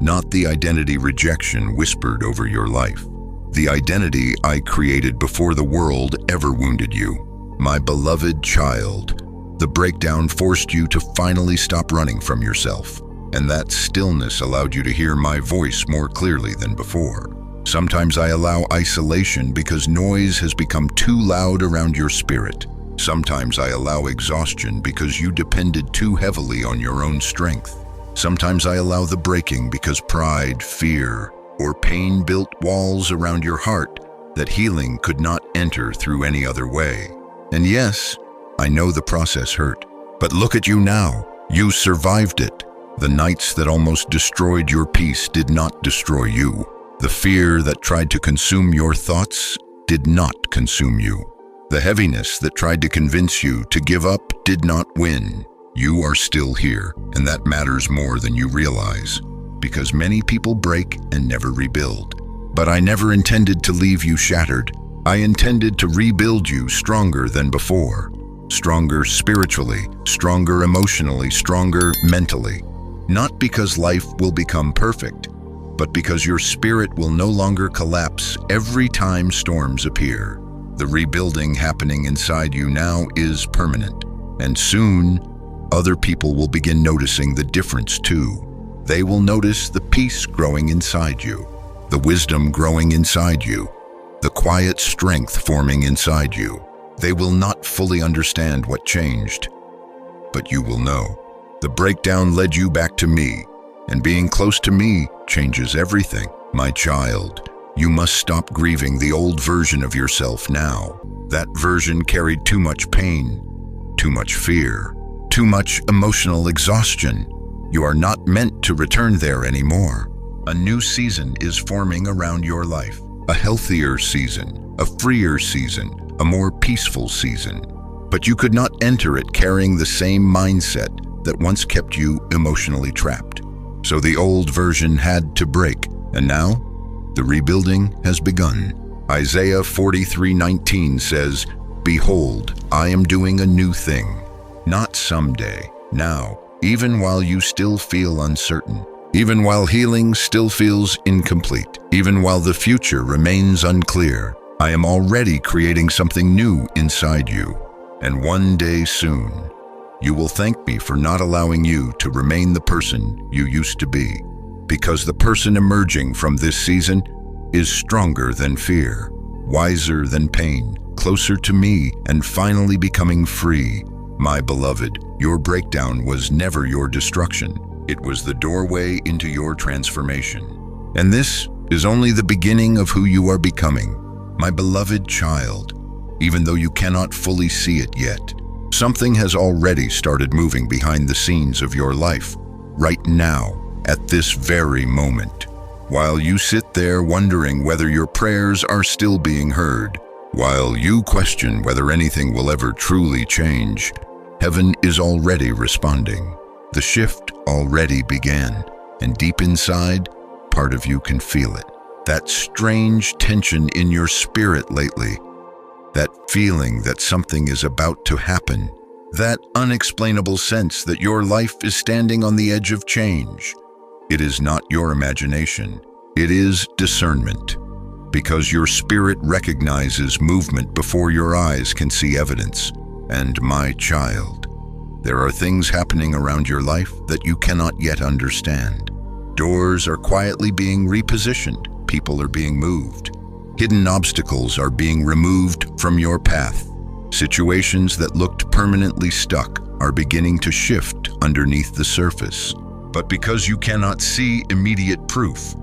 not the identity rejection whispered over your life. The identity I created before the world ever wounded you. My beloved child, The breakdown forced you to finally stop running from yourself, and that stillness allowed you to hear my voice more clearly than before. Sometimes I allow isolation because noise has become too loud around your spirit. Sometimes I allow exhaustion because you depended too heavily on your own strength. Sometimes I allow the breaking because pride, fear, or pain built walls around your heart that healing could not enter through any other way. And yes, I know the process hurt, but look at you now. You survived it. The nights that almost destroyed your peace did not destroy you. The fear that tried to consume your thoughts did not consume you. The heaviness that tried to convince you to give up did not win. You are still here, and that matters more than you realize, because many people break and never rebuild. But I never intended to leave you shattered. I intended to rebuild you stronger than before. Stronger spiritually, stronger emotionally, stronger mentally. Not because life will become perfect, but because your spirit will no longer collapse every time storms appear. The rebuilding happening inside you now is permanent, and soon, other people will begin noticing the difference too. They will notice the peace growing inside you, the wisdom growing inside you, the quiet strength forming inside you. They will not fully understand what changed, but you will know. The breakdown led you back to me, and being close to me changes everything. My child, you must stop grieving the old version of yourself now. That version carried too much pain, too much fear, too much emotional exhaustion. You are not meant to return there anymore. A new season is forming around your life. A healthier season, a freer season, a more peaceful season. But you could not enter it carrying the same mindset that once kept you emotionally trapped. So the old version had to break, and now the rebuilding has begun. Isaiah 43:19 says, "Behold, I am doing a new thing." Not someday, now, even while you still feel uncertain, even while healing still feels incomplete, even while the future remains unclear, I am already creating something new inside you. And one day soon, you will thank me for not allowing you to remain the person you used to be, because the person emerging from this season is stronger than fear, wiser than pain, closer to me, and finally becoming free. My beloved, your breakdown was never your destruction. It was the doorway into your transformation. And this is only the beginning of who you are becoming. My beloved child, even though you cannot fully see it yet, something has already started moving behind the scenes of your life, right now, at this very moment. While you sit there wondering whether your prayers are still being heard, while you question whether anything will ever truly change, heaven is already responding. The shift already began, and deep inside, part of you can feel it. That strange tension in your spirit lately, that feeling that something is about to happen, that unexplainable sense that your life is standing on the edge of change. It is not your imagination, it is discernment, because your spirit recognizes movement before your eyes can see evidence. And my child, there are things happening around your life that you cannot yet understand. Doors are quietly being repositioned, people are being moved. Hidden obstacles are being removed from your path. Situations that looked permanently stuck are beginning to shift underneath the surface. But because you cannot see immediate proof,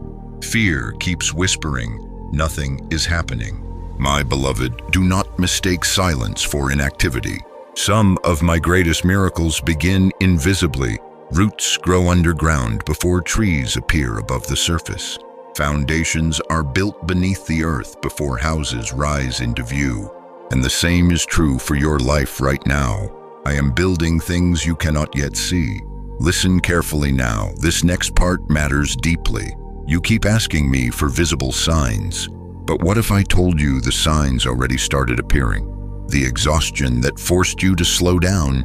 fear keeps whispering, nothing is happening. My beloved, do not mistake silence for inactivity. Some of my greatest miracles begin invisibly. Roots grow underground before trees appear above the surface. Foundations are built beneath the earth before houses rise into view. And the same is true for your life right now. I am building things you cannot yet see. Listen carefully now. This next part matters deeply. You keep asking me for visible signs. But what if I told you the signs already started appearing? The exhaustion that forced you to slow down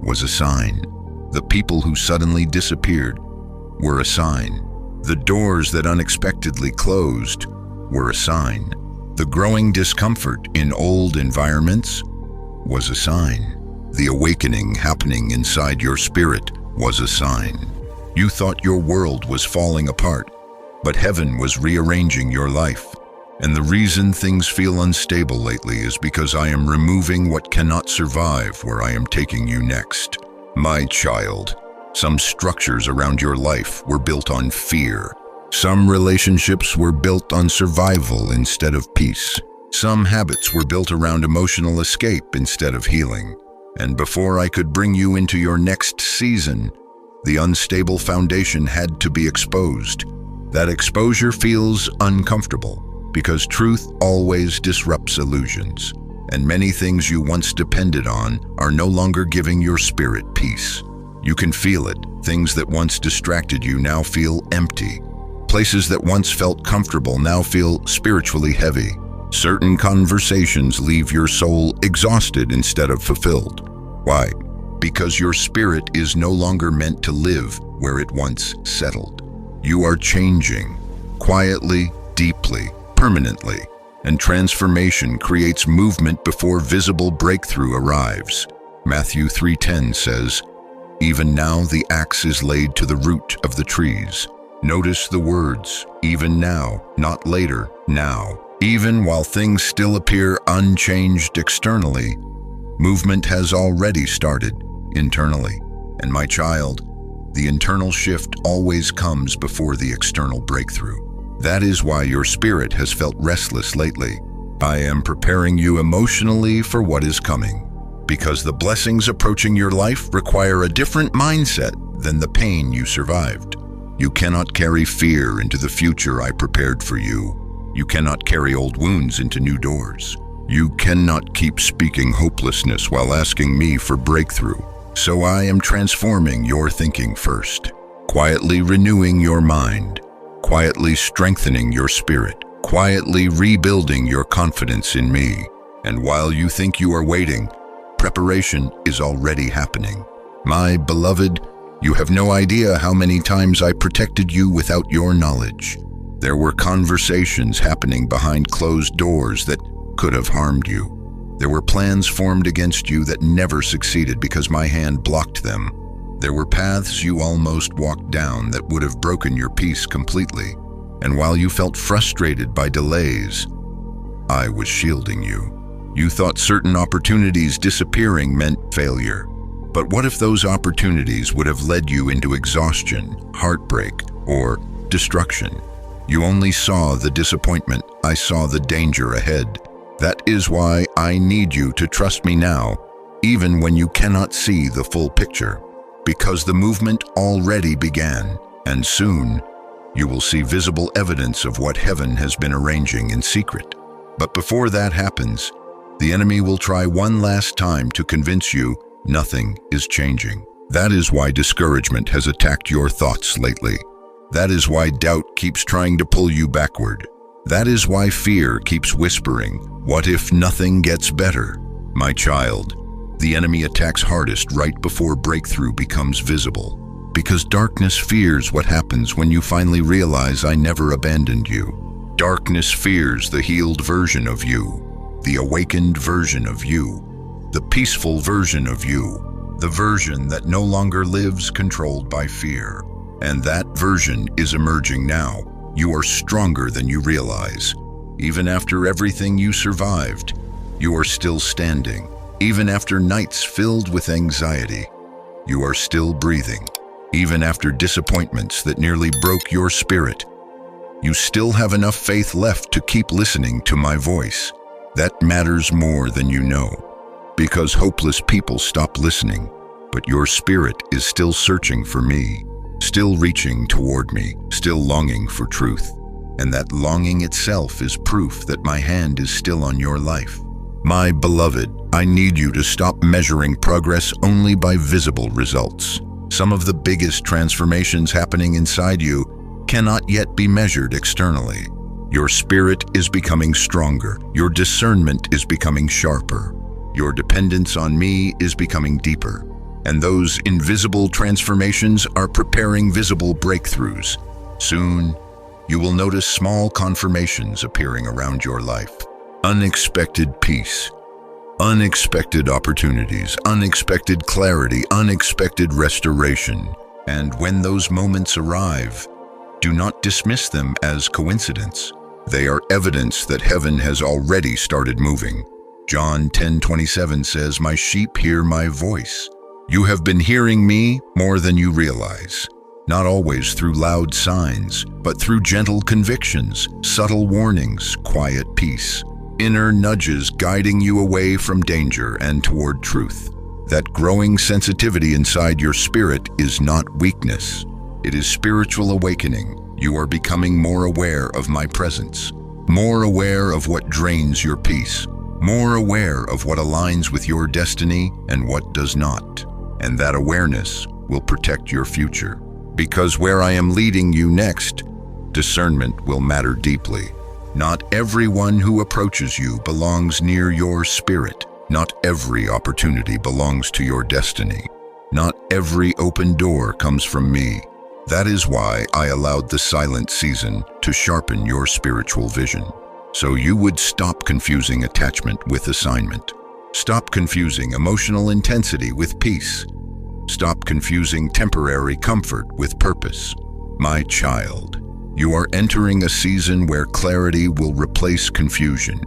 was a sign. The people who suddenly disappeared were a sign. The doors that unexpectedly closed were a sign. The growing discomfort in old environments was a sign. The awakening happening inside your spirit was a sign. You thought your world was falling apart, but heaven was rearranging your life. And the reason things feel unstable lately is because I am removing what cannot survive where I am taking you next. My child, some structures around your life were built on fear. Some relationships were built on survival instead of peace. Some habits were built around emotional escape instead of healing. And before I could bring you into your next season, the unstable foundation had to be exposed. That exposure feels uncomfortable because truth always disrupts illusions, and many things you once depended on are no longer giving your spirit peace. You can feel it. Things that once distracted you now feel empty. Places that once felt comfortable now feel spiritually heavy. Certain conversations leave your soul exhausted instead of fulfilled. Why? Because your spirit is no longer meant to live where it once settled. You are changing, quietly, deeply, permanently, and transformation creates movement before visible breakthrough arrives. Matthew 3:10 says, "Even now the axe is laid to the root of the trees." Notice the words, even now, not later, now. Even while things still appear unchanged externally, movement has already started internally. And my child, the internal shift always comes before the external breakthrough. That is why your spirit has felt restless lately. I am preparing you emotionally for what is coming, because the blessings approaching your life require a different mindset than the pain you survived. You cannot carry fear into the future I prepared for you. You cannot carry old wounds into new doors. You cannot keep speaking hopelessness while asking me for breakthrough. So I am transforming your thinking first, quietly renewing your mind, quietly strengthening your spirit, quietly rebuilding your confidence in me. And while you think you are waiting, preparation is already happening. My beloved, you have no idea how many times I protected you without your knowledge. There were conversations happening behind closed doors that could have harmed you. There were plans formed against you that never succeeded because my hand blocked them. There were paths you almost walked down that would have broken your peace completely. And while you felt frustrated by delays, I was shielding you. You thought certain opportunities disappearing meant failure. But what if those opportunities would have led you into exhaustion, heartbreak, or destruction? You only saw the disappointment. I saw the danger ahead. That is why I need you to trust me now, even when you cannot see the full picture. Because the movement already began, and soon you will see visible evidence of what heaven has been arranging in secret. But before that happens, the enemy will try one last time to convince you nothing is changing. That is why discouragement has attacked your thoughts lately. That is why doubt keeps trying to pull you backward. That is why fear keeps whispering, what if nothing gets better? My child, the enemy attacks hardest right before breakthrough becomes visible. Because darkness fears what happens when you finally realize I never abandoned you. Darkness fears the healed version of you, the awakened version of you, the peaceful version of you, the version that no longer lives controlled by fear. And that version is emerging now. You are stronger than you realize. Even after everything you survived, you are still standing. Even after nights filled with anxiety, you are still breathing. Even after disappointments that nearly broke your spirit, you still have enough faith left to keep listening to my voice. That matters more than you know. Because hopeless people stop listening, but your spirit is still searching for me. Still reaching toward me, still longing for truth. And that longing itself is proof that my hand is still on your life. My beloved, I need you to stop measuring progress only by visible results. Some of the biggest transformations happening inside you cannot yet be measured externally. Your spirit is becoming stronger. Your discernment is becoming sharper. Your dependence on me is becoming deeper. And those invisible transformations are preparing visible breakthroughs. Soon, you will notice small confirmations appearing around your life. Unexpected peace, unexpected opportunities, unexpected clarity, unexpected restoration. And when those moments arrive, do not dismiss them as coincidence. They are evidence that heaven has already started moving. John 10:27 says, "My sheep hear my voice." You have been hearing me more than you realize. Not always through loud signs, but through gentle convictions, subtle warnings, quiet peace, inner nudges guiding you away from danger and toward truth. That growing sensitivity inside your spirit is not weakness. It is spiritual awakening. You are becoming more aware of my presence, more aware of what drains your peace, more aware of what aligns with your destiny and what does not. And that awareness will protect your future. Because where I am leading you next, discernment will matter deeply. Not everyone who approaches you belongs near your spirit. Not every opportunity belongs to your destiny. Not every open door comes from me. That is why I allowed the silent season to sharpen your spiritual vision. So you would stop confusing attachment with assignment. Stop confusing emotional intensity with peace. Stop confusing temporary comfort with purpose. My child, you are entering a season where clarity will replace confusion.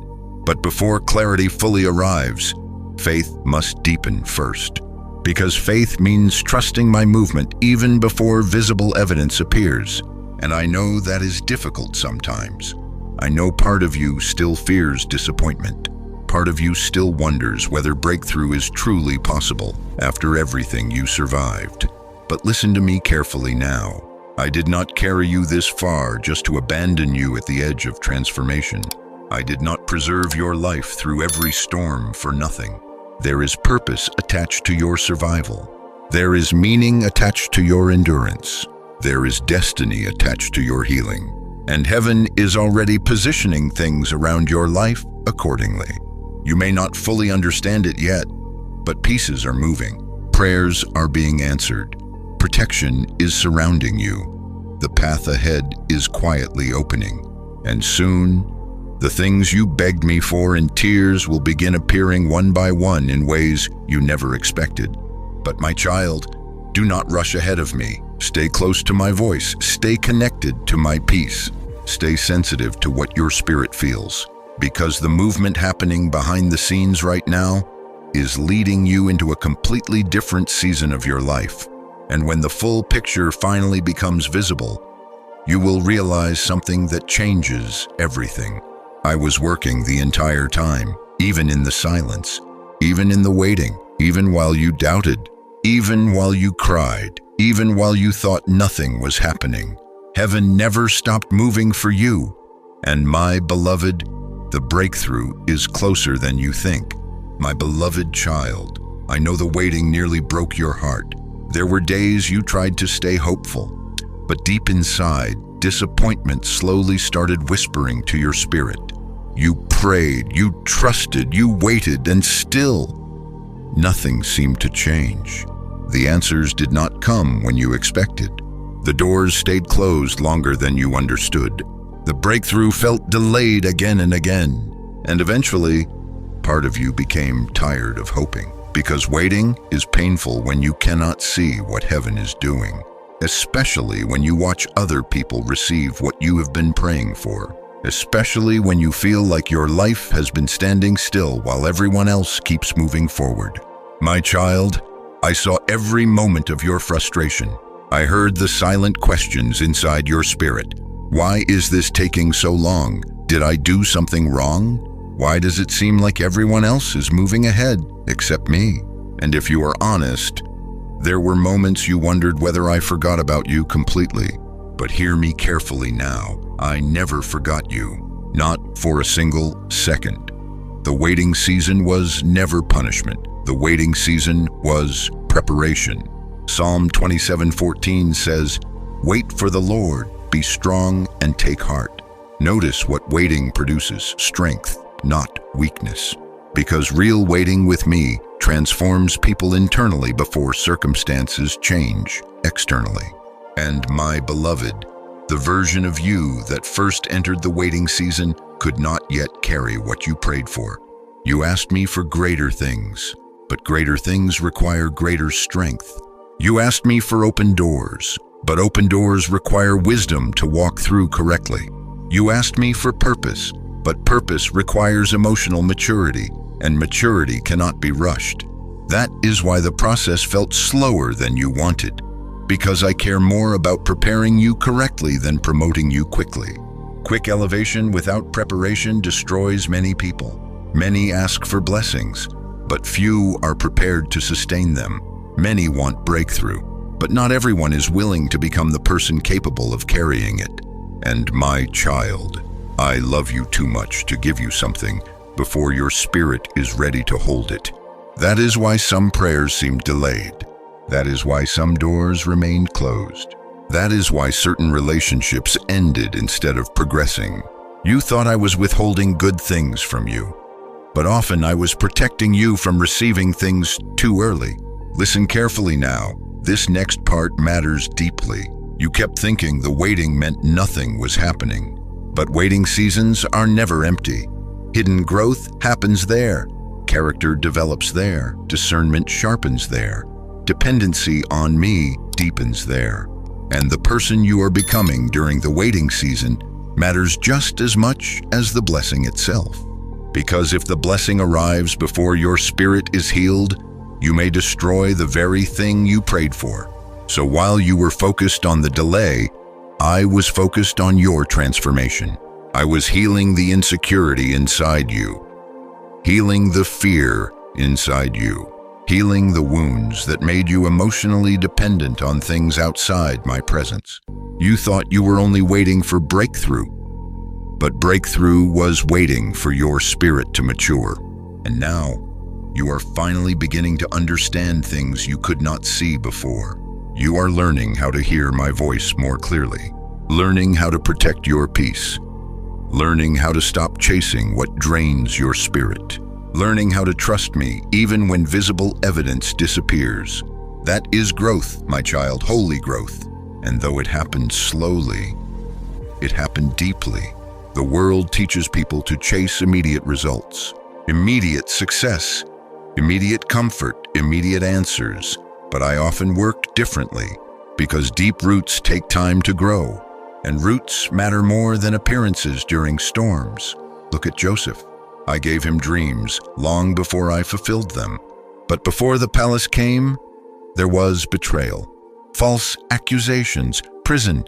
But before clarity fully arrives, faith must deepen first. Because faith means trusting my movement even before visible evidence appears. And I know that is difficult sometimes. I know part of you still fears disappointment. Part of you still wonders whether breakthrough is truly possible after everything you survived. But listen to me carefully now. I did not carry you this far just to abandon you at the edge of transformation. I did not preserve your life through every storm for nothing. There is purpose attached to your survival. There is meaning attached to your endurance. There is destiny attached to your healing. And heaven is already positioning things around your life accordingly. You may not fully understand it yet, but pieces are moving. Prayers are being answered. Protection is surrounding you. The path ahead is quietly opening. And soon, the things you begged me for in tears will begin appearing one by one in ways you never expected. But my child, do not rush ahead of me. Stay close to my voice. Stay connected to my peace. Stay sensitive to what your spirit feels. Because the movement happening behind the scenes right now is leading you into a completely different season of your life. And when the full picture finally becomes visible, you will realize something that changes everything. I was working the entire time, even in the silence, even in the waiting, even while you doubted, even while you cried, even while you thought nothing was happening. Heaven never stopped moving for you. And my beloved, the breakthrough is closer than you think. My beloved child, I know the waiting nearly broke your heart. There were days you tried to stay hopeful, but deep inside, disappointment slowly started whispering to your spirit. You prayed, you trusted, you waited, and still, nothing seemed to change. The answers did not come when you expected. The doors stayed closed longer than you understood. The breakthrough felt delayed again and again. And eventually, part of you became tired of hoping. Because waiting is painful when you cannot see what heaven is doing. Especially when you watch other people receive what you have been praying for. Especially when you feel like your life has been standing still while everyone else keeps moving forward. My child, I saw every moment of your frustration. I heard the silent questions inside your spirit. Why is this taking so long? Did I do something wrong? Why does it seem like everyone else is moving ahead except me? And if you are honest, there were moments you wondered whether I forgot about you completely. But hear me carefully now. I never forgot you, not for a single second. The waiting season was never punishment. The waiting season was preparation. Psalm 27:14 says, "Wait for the Lord, be strong and take heart." Notice what waiting produces: strength, not weakness. Because real waiting with me transforms people internally before circumstances change externally. And my beloved, the version of you that first entered the waiting season could not yet carry what you prayed for. You asked me for greater things, but greater things require greater strength. You asked me for open doors, but open doors require wisdom to walk through correctly. You asked me for purpose, but purpose requires emotional maturity, and maturity cannot be rushed. That is why the process felt slower than you wanted, because I care more about preparing you correctly than promoting you quickly. Quick elevation without preparation destroys many people. Many ask for blessings, but few are prepared to sustain them. Many want breakthrough, but not everyone is willing to become the person capable of carrying it. And my child, I love you too much to give you something before your spirit is ready to hold it. That is why some prayers seem delayed. That is why some doors remained closed. That is why certain relationships ended instead of progressing. You thought I was withholding good things from you, but often I was protecting you from receiving things too early. Listen carefully now. This next part matters deeply. You kept thinking the waiting meant nothing was happening, but waiting seasons are never empty. Hidden growth happens there. Character develops there. Discernment sharpens there. Dependency on me deepens there. And the person you are becoming during the waiting season matters just as much as the blessing itself. Because if the blessing arrives before your spirit is healed, you may destroy the very thing you prayed for. So while you were focused on the delay, I was focused on your transformation. I was healing the insecurity inside you, healing the fear inside you, healing the wounds that made you emotionally dependent on things outside my presence. You thought you were only waiting for breakthrough, but breakthrough was waiting for your spirit to mature. And now, you are finally beginning to understand things you could not see before. You are learning how to hear my voice more clearly, learning how to protect your peace, learning how to stop chasing what drains your spirit, learning how to trust me even when visible evidence disappears. That is growth, my child, holy growth. And though it happened slowly, it happened deeply. The world teaches people to chase immediate results, immediate success, immediate comfort, immediate answers. But I often worked differently because deep roots take time to grow, and roots matter more than appearances during storms. Look at Joseph. I gave him dreams long before I fulfilled them. But before the palace came, there was betrayal, false accusations, prison,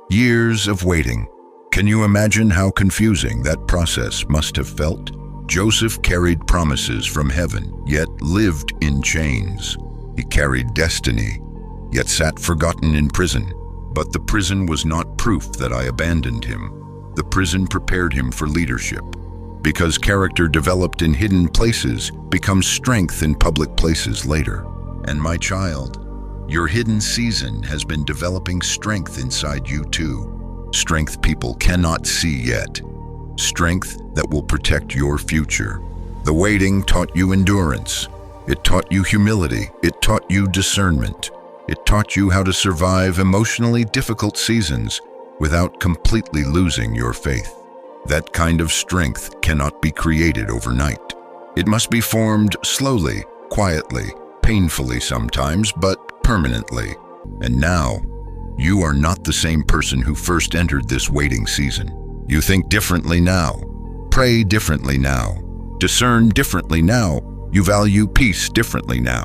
years of waiting. Can you imagine how confusing that process must have felt? Joseph carried promises from heaven, yet lived in chains. He carried destiny, yet sat forgotten in prison. But the prison was not proof that I abandoned him. The prison prepared him for leadership, because character developed in hidden places becomes strength in public places later. And my child, your hidden season has been developing strength inside you too. Strength people cannot see yet. Strength that will protect your future. The waiting taught you endurance. It taught you humility. It taught you discernment. It taught you how to survive emotionally difficult seasons without completely losing your faith. That kind of strength cannot be created overnight. It must be formed slowly, quietly, painfully sometimes, but permanently. And now, you are not the same person who first entered this waiting season. You think differently now, pray differently now, discern differently now, you value peace differently now.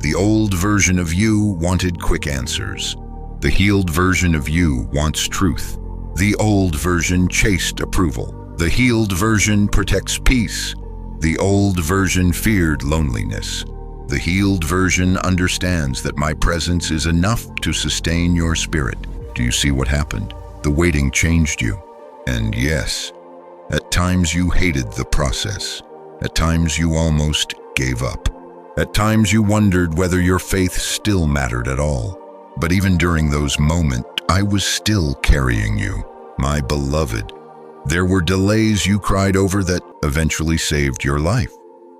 The old version of you wanted quick answers. The healed version of you wants truth. The old version chased approval. The healed version protects peace. The old version feared loneliness. The healed version understands that my presence is enough to sustain your spirit. Do you see what happened? The waiting changed you. And yes, at times you hated the process. At times you almost gave up. At times you wondered whether your faith still mattered at all. But even during those moments, I was still carrying you, my beloved. There were delays you cried over that eventually saved your life.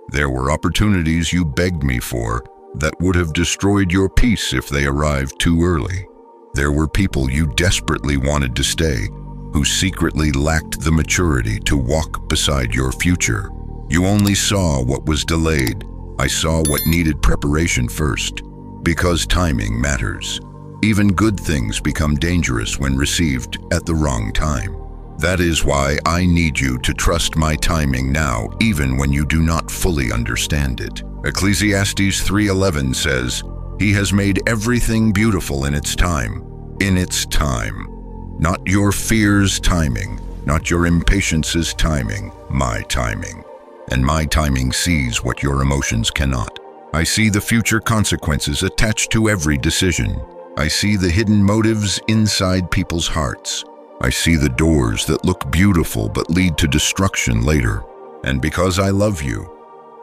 There were opportunities you begged me for that would have destroyed your peace if they arrived too early. There were people you desperately wanted to stay, who secretly lacked the maturity to walk beside your future. You only saw what was delayed. I saw what needed preparation first. Because timing matters. Even good things become dangerous when received at the wrong time. That is why I need you to trust my timing now, even when you do not fully understand it. Ecclesiastes 3:11 says, "He has made everything beautiful in its time." In its time. Not your fear's timing, not your impatience's timing, my timing. And my timing sees what your emotions cannot. I see the future consequences attached to every decision. I see the hidden motives inside people's hearts. I see the doors that look beautiful but lead to destruction later. And because I love you,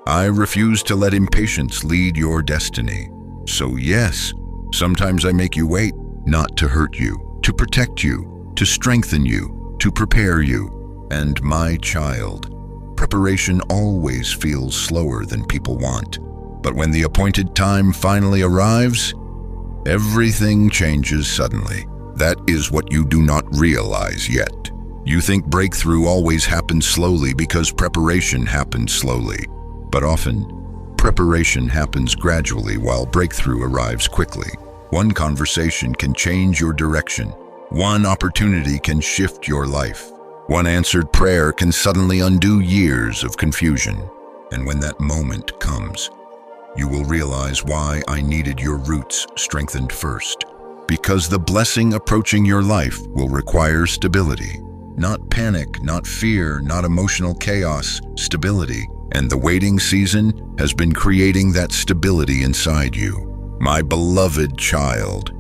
I refuse to let impatience lead your destiny. So yes, sometimes I make you wait, not to hurt you, to protect you, to strengthen you, to prepare you. And my child, preparation always feels slower than people want. But when the appointed time finally arrives, everything changes suddenly. That is what you do not realize yet. You think breakthrough always happens slowly because preparation happens slowly. But often, preparation happens gradually while breakthrough arrives quickly. One conversation can change your direction. One opportunity can shift your life. One answered prayer can suddenly undo years of confusion. And when that moment comes, you will realize why I needed your roots strengthened first. Because the blessing approaching your life will require stability. Not panic, not fear, not emotional chaos, stability. And the waiting season has been creating that stability inside you. My beloved child,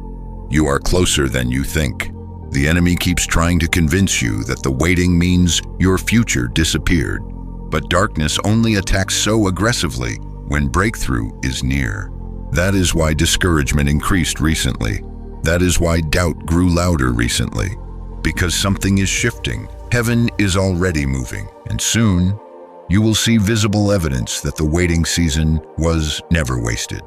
you are closer than you think. The enemy keeps trying to convince you that the waiting means your future disappeared. But darkness only attacks so aggressively when breakthrough is near. That is why discouragement increased recently. That is why doubt grew louder recently. Because something is shifting. Heaven is already moving, and soon you will see visible evidence that the waiting season was never wasted.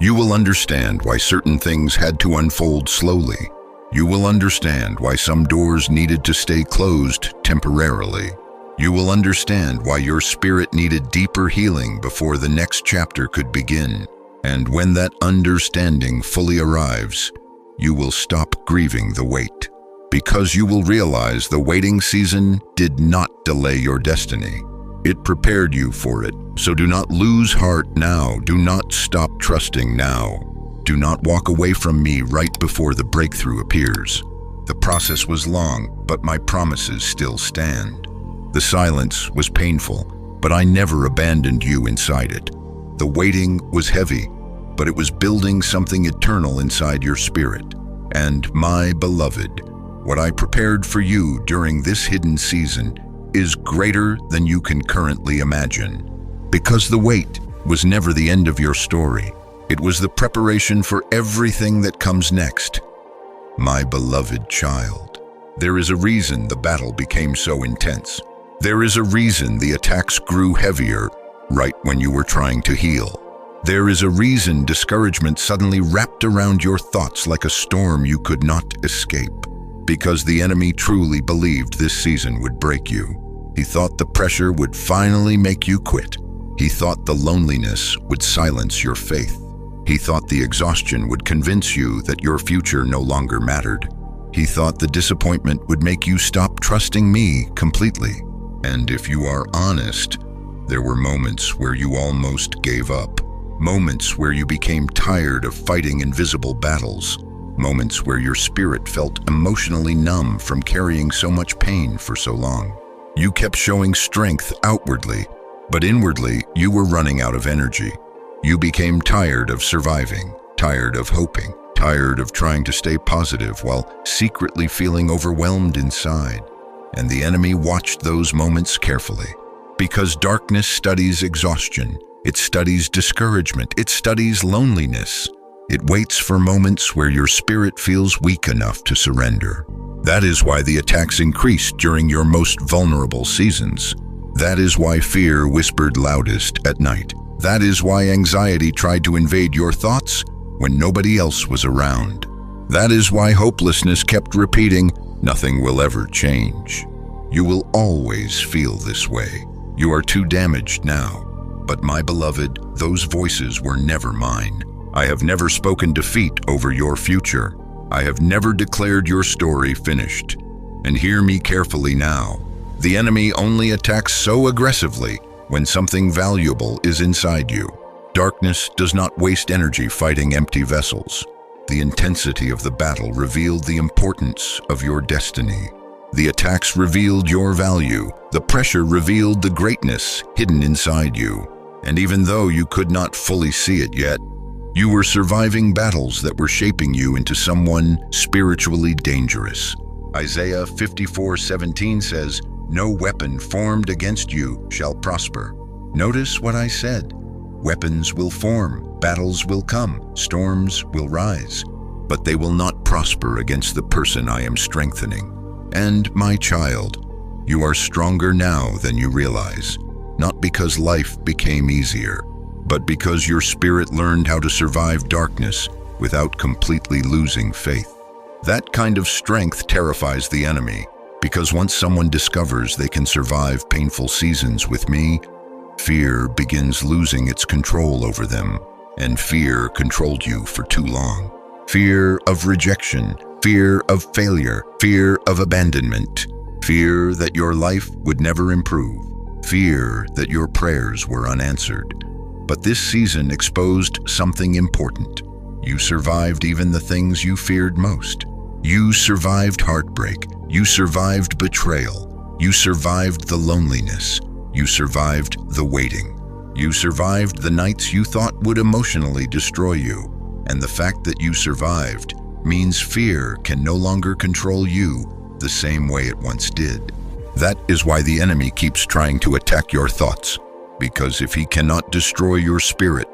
You will understand why certain things had to unfold slowly. You will understand why some doors needed to stay closed temporarily. You will understand why your spirit needed deeper healing before the next chapter could begin. And when that understanding fully arrives, you will stop grieving the wait. Because you will realize the waiting season did not delay your destiny. It prepared you for it. So do not lose heart now. Do not stop trusting now. Do not walk away from me right before the breakthrough appears. The process was long, but my promises still stand. The silence was painful, but I never abandoned you inside it. The waiting was heavy, but it was building something eternal inside your spirit. And my beloved, what I prepared for you during this hidden season is greater than you can currently imagine. Because the wait was never the end of your story. It was the preparation for everything that comes next. My beloved child, there is a reason the battle became so intense. There is a reason the attacks grew heavier right when you were trying to heal. There is a reason discouragement suddenly wrapped around your thoughts like a storm you could not escape. Because the enemy truly believed this season would break you. He thought the pressure would finally make you quit. He thought the loneliness would silence your faith. He thought the exhaustion would convince you that your future no longer mattered. He thought the disappointment would make you stop trusting me completely. And if you are honest, there were moments where you almost gave up. Moments where you became tired of fighting invisible battles. Moments where your spirit felt emotionally numb from carrying so much pain for so long. You kept showing strength outwardly, but inwardly you were running out of energy. You became tired of surviving, tired of hoping, tired of trying to stay positive while secretly feeling overwhelmed inside. And the enemy watched those moments carefully. Because darkness studies exhaustion, it studies discouragement, it studies loneliness. It waits for moments where your spirit feels weak enough to surrender. That is why the attacks increased during your most vulnerable seasons. That is why fear whispered loudest at night. That is why anxiety tried to invade your thoughts when nobody else was around. That is why hopelessness kept repeating, "Nothing will ever change." You will always feel this way. You are too damaged now. But my beloved, those voices were never mine. I have never spoken defeat over your future. I have never declared your story finished. And hear me carefully now. The enemy only attacks so aggressively when something valuable is inside you. Darkness does not waste energy fighting empty vessels. The intensity of the battle revealed the importance of your destiny. The attacks revealed your value. The pressure revealed the greatness hidden inside you. And even though you could not fully see it yet, you were surviving battles that were shaping you into someone spiritually dangerous. Isaiah 54:17 says, "No weapon formed against you shall prosper." Notice what I said. Weapons will form, battles will come, storms will rise, but they will not prosper against the person I am strengthening. And my child, you are stronger now than you realize, not because life became easier, but because your spirit learned how to survive darkness without completely losing faith. That kind of strength terrifies the enemy, because once someone discovers they can survive painful seasons with me, fear begins losing its control over them, and fear controlled you for too long. Fear of rejection, fear of failure, fear of abandonment, fear that your life would never improve, fear that your prayers were unanswered. But this season exposed something important. You survived even the things you feared most. You survived heartbreak. You survived betrayal. You survived the loneliness. You survived the waiting. You survived the nights you thought would emotionally destroy you. And the fact that you survived means fear can no longer control you the same way it once did. That is why the enemy keeps trying to attack your thoughts, because if he cannot destroy your spirit,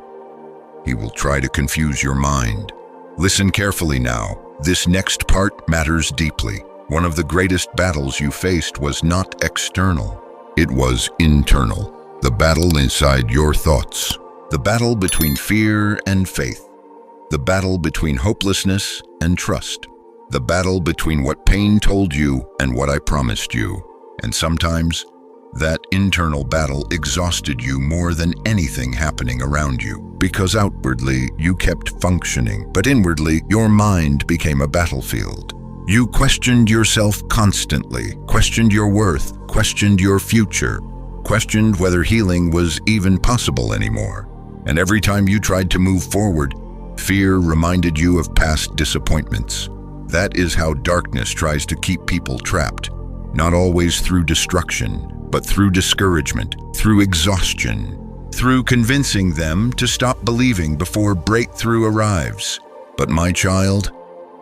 he will try to confuse your mind. Listen carefully now. This next part matters deeply. One of the greatest battles you faced was not external. It was internal. The battle inside your thoughts. The battle between fear and faith. The battle between hopelessness and trust. The battle between what pain told you and what I promised you. And sometimes, that internal battle exhausted you more than anything happening around you, because outwardly you kept functioning, but inwardly your mind became a battlefield. You questioned yourself constantly, questioned your worth, questioned your future, questioned whether healing was even possible anymore. And every time you tried to move forward, fear reminded you of past disappointments. That is how darkness tries to keep people trapped, not always through destruction, but through discouragement, through exhaustion, through convincing them to stop believing before breakthrough arrives. But my child,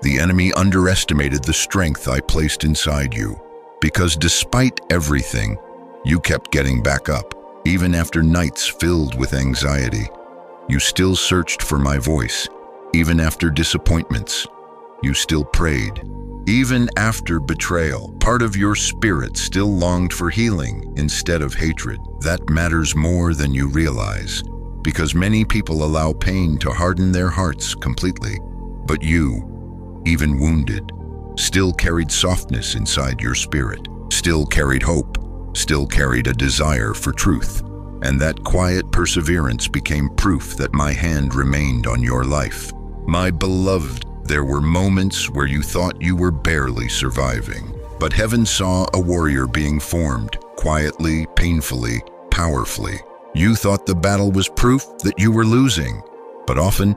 the enemy underestimated the strength I placed inside you, because despite everything, you kept getting back up, even after nights filled with anxiety. You still searched for my voice, even after disappointments. You still prayed. Even after betrayal, part of your spirit still longed for healing instead of hatred. That matters more than you realize, because many people allow pain to harden their hearts completely. But you, even wounded, still carried softness inside your spirit, still carried hope, still carried a desire for truth. And that quiet perseverance became proof that my hand remained on your life. My beloved, there were moments where you thought you were barely surviving, but heaven saw a warrior being formed, quietly, painfully, powerfully. You thought the battle was proof that you were losing, but often,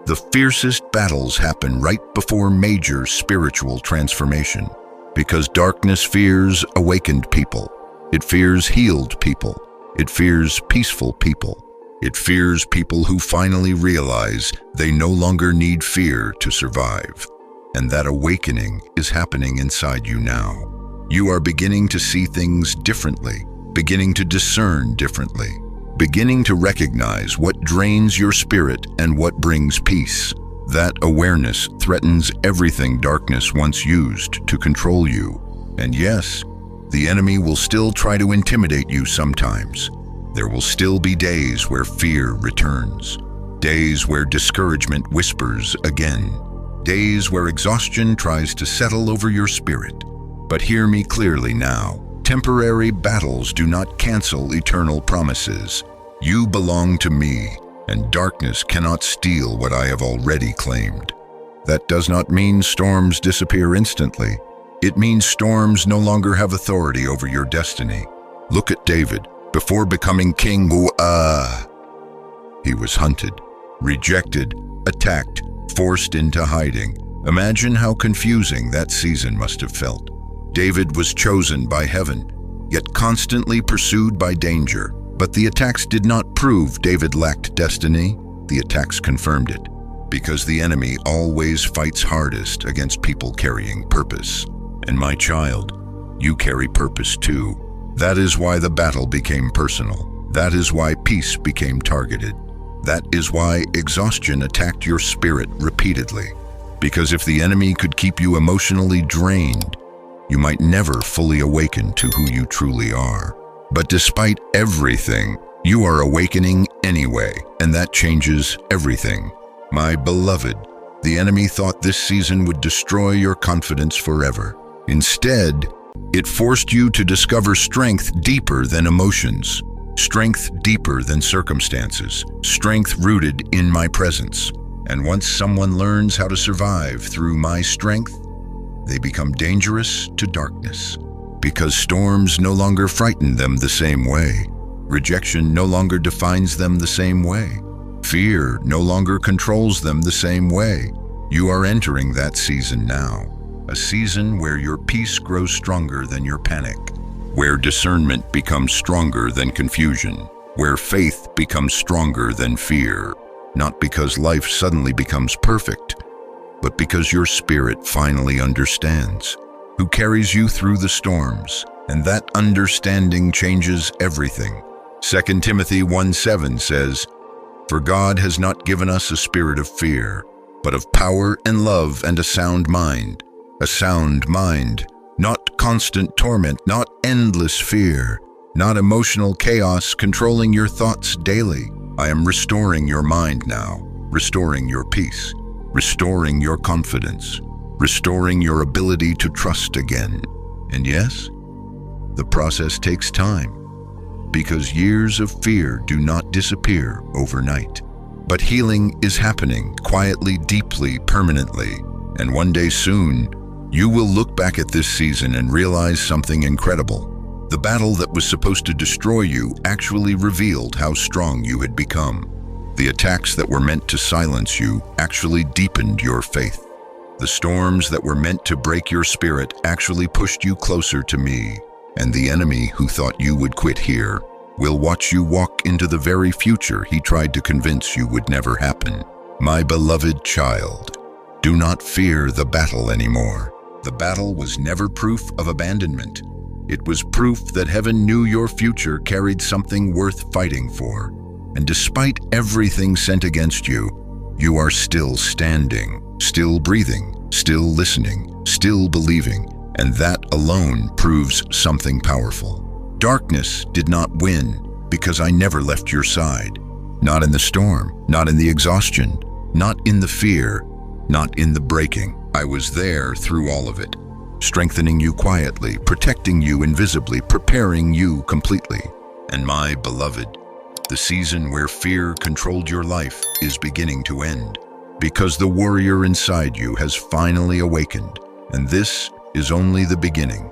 the fiercest battles happen right before major spiritual transformation, because darkness fears awakened people. It fears healed people. It fears peaceful people. It fears people who finally realize they no longer need fear to survive. And that awakening is happening inside you now. You are beginning to see things differently, beginning to discern differently, beginning to recognize what drains your spirit and what brings peace. That awareness threatens everything darkness once used to control you. And yes, the enemy will still try to intimidate you sometimes. There will still be days where fear returns, days where discouragement whispers again, days where exhaustion tries to settle over your spirit. But hear me clearly now. Temporary battles do not cancel eternal promises. You belong to me, and darkness cannot steal what I have already claimed. That does not mean storms disappear instantly. It means storms no longer have authority over your destiny. Look at David. Before becoming king, he was hunted, rejected, attacked, forced into hiding. Imagine how confusing that season must have felt. David was chosen by heaven, yet constantly pursued by danger. But the attacks did not prove David lacked destiny. The attacks confirmed it, because the enemy always fights hardest against people carrying purpose. And my child, you carry purpose too. That is why the battle became personal. That is why peace became targeted. That is why exhaustion attacked your spirit repeatedly. Because if the enemy could keep you emotionally drained, you might never fully awaken to who you truly are. But despite everything, you are awakening anyway, and that changes everything. My beloved, the enemy thought this season would destroy your confidence forever. Instead, it forced you to discover strength deeper than emotions, strength deeper than circumstances, strength rooted in my presence. And once someone learns how to survive through my strength, they become dangerous to darkness. Because storms no longer frighten them the same way. Rejection no longer defines them the same way. Fear no longer controls them the same way. You are entering that season now. A season where your peace grows stronger than your panic. Where discernment becomes stronger than confusion. Where faith becomes stronger than fear. Not because life suddenly becomes perfect, but because your spirit finally understands who carries you through the storms, and that understanding changes everything. 2 Timothy 1:7 says, "For God has not given us a spirit of fear, but of power and love and a sound mind." A sound mind, not constant torment, not endless fear, not emotional chaos controlling your thoughts daily. I am restoring your mind now, restoring your peace, restoring your confidence, restoring your ability to trust again. And yes, the process takes time, because years of fear do not disappear overnight. But healing is happening quietly, deeply, permanently. And one day soon, you will look back at this season and realize something incredible. The battle that was supposed to destroy you actually revealed how strong you had become. The attacks that were meant to silence you actually deepened your faith. The storms that were meant to break your spirit actually pushed you closer to me. And the enemy who thought you would quit here will watch you walk into the very future he tried to convince you would never happen. My beloved child, do not fear the battle anymore. The battle was never proof of abandonment. It was proof that heaven knew your future carried something worth fighting for. And despite everything sent against you, you are still standing, still breathing, still listening, still believing, and that alone proves something powerful. Darkness did not win because I never left your side. Not in the storm, not in the exhaustion, not in the fear, not in the breaking. I was there through all of it, strengthening you quietly, protecting you invisibly, preparing you completely. And my beloved, the season where fear controlled your life is beginning to end, because the warrior inside you has finally awakened, and this is only the beginning.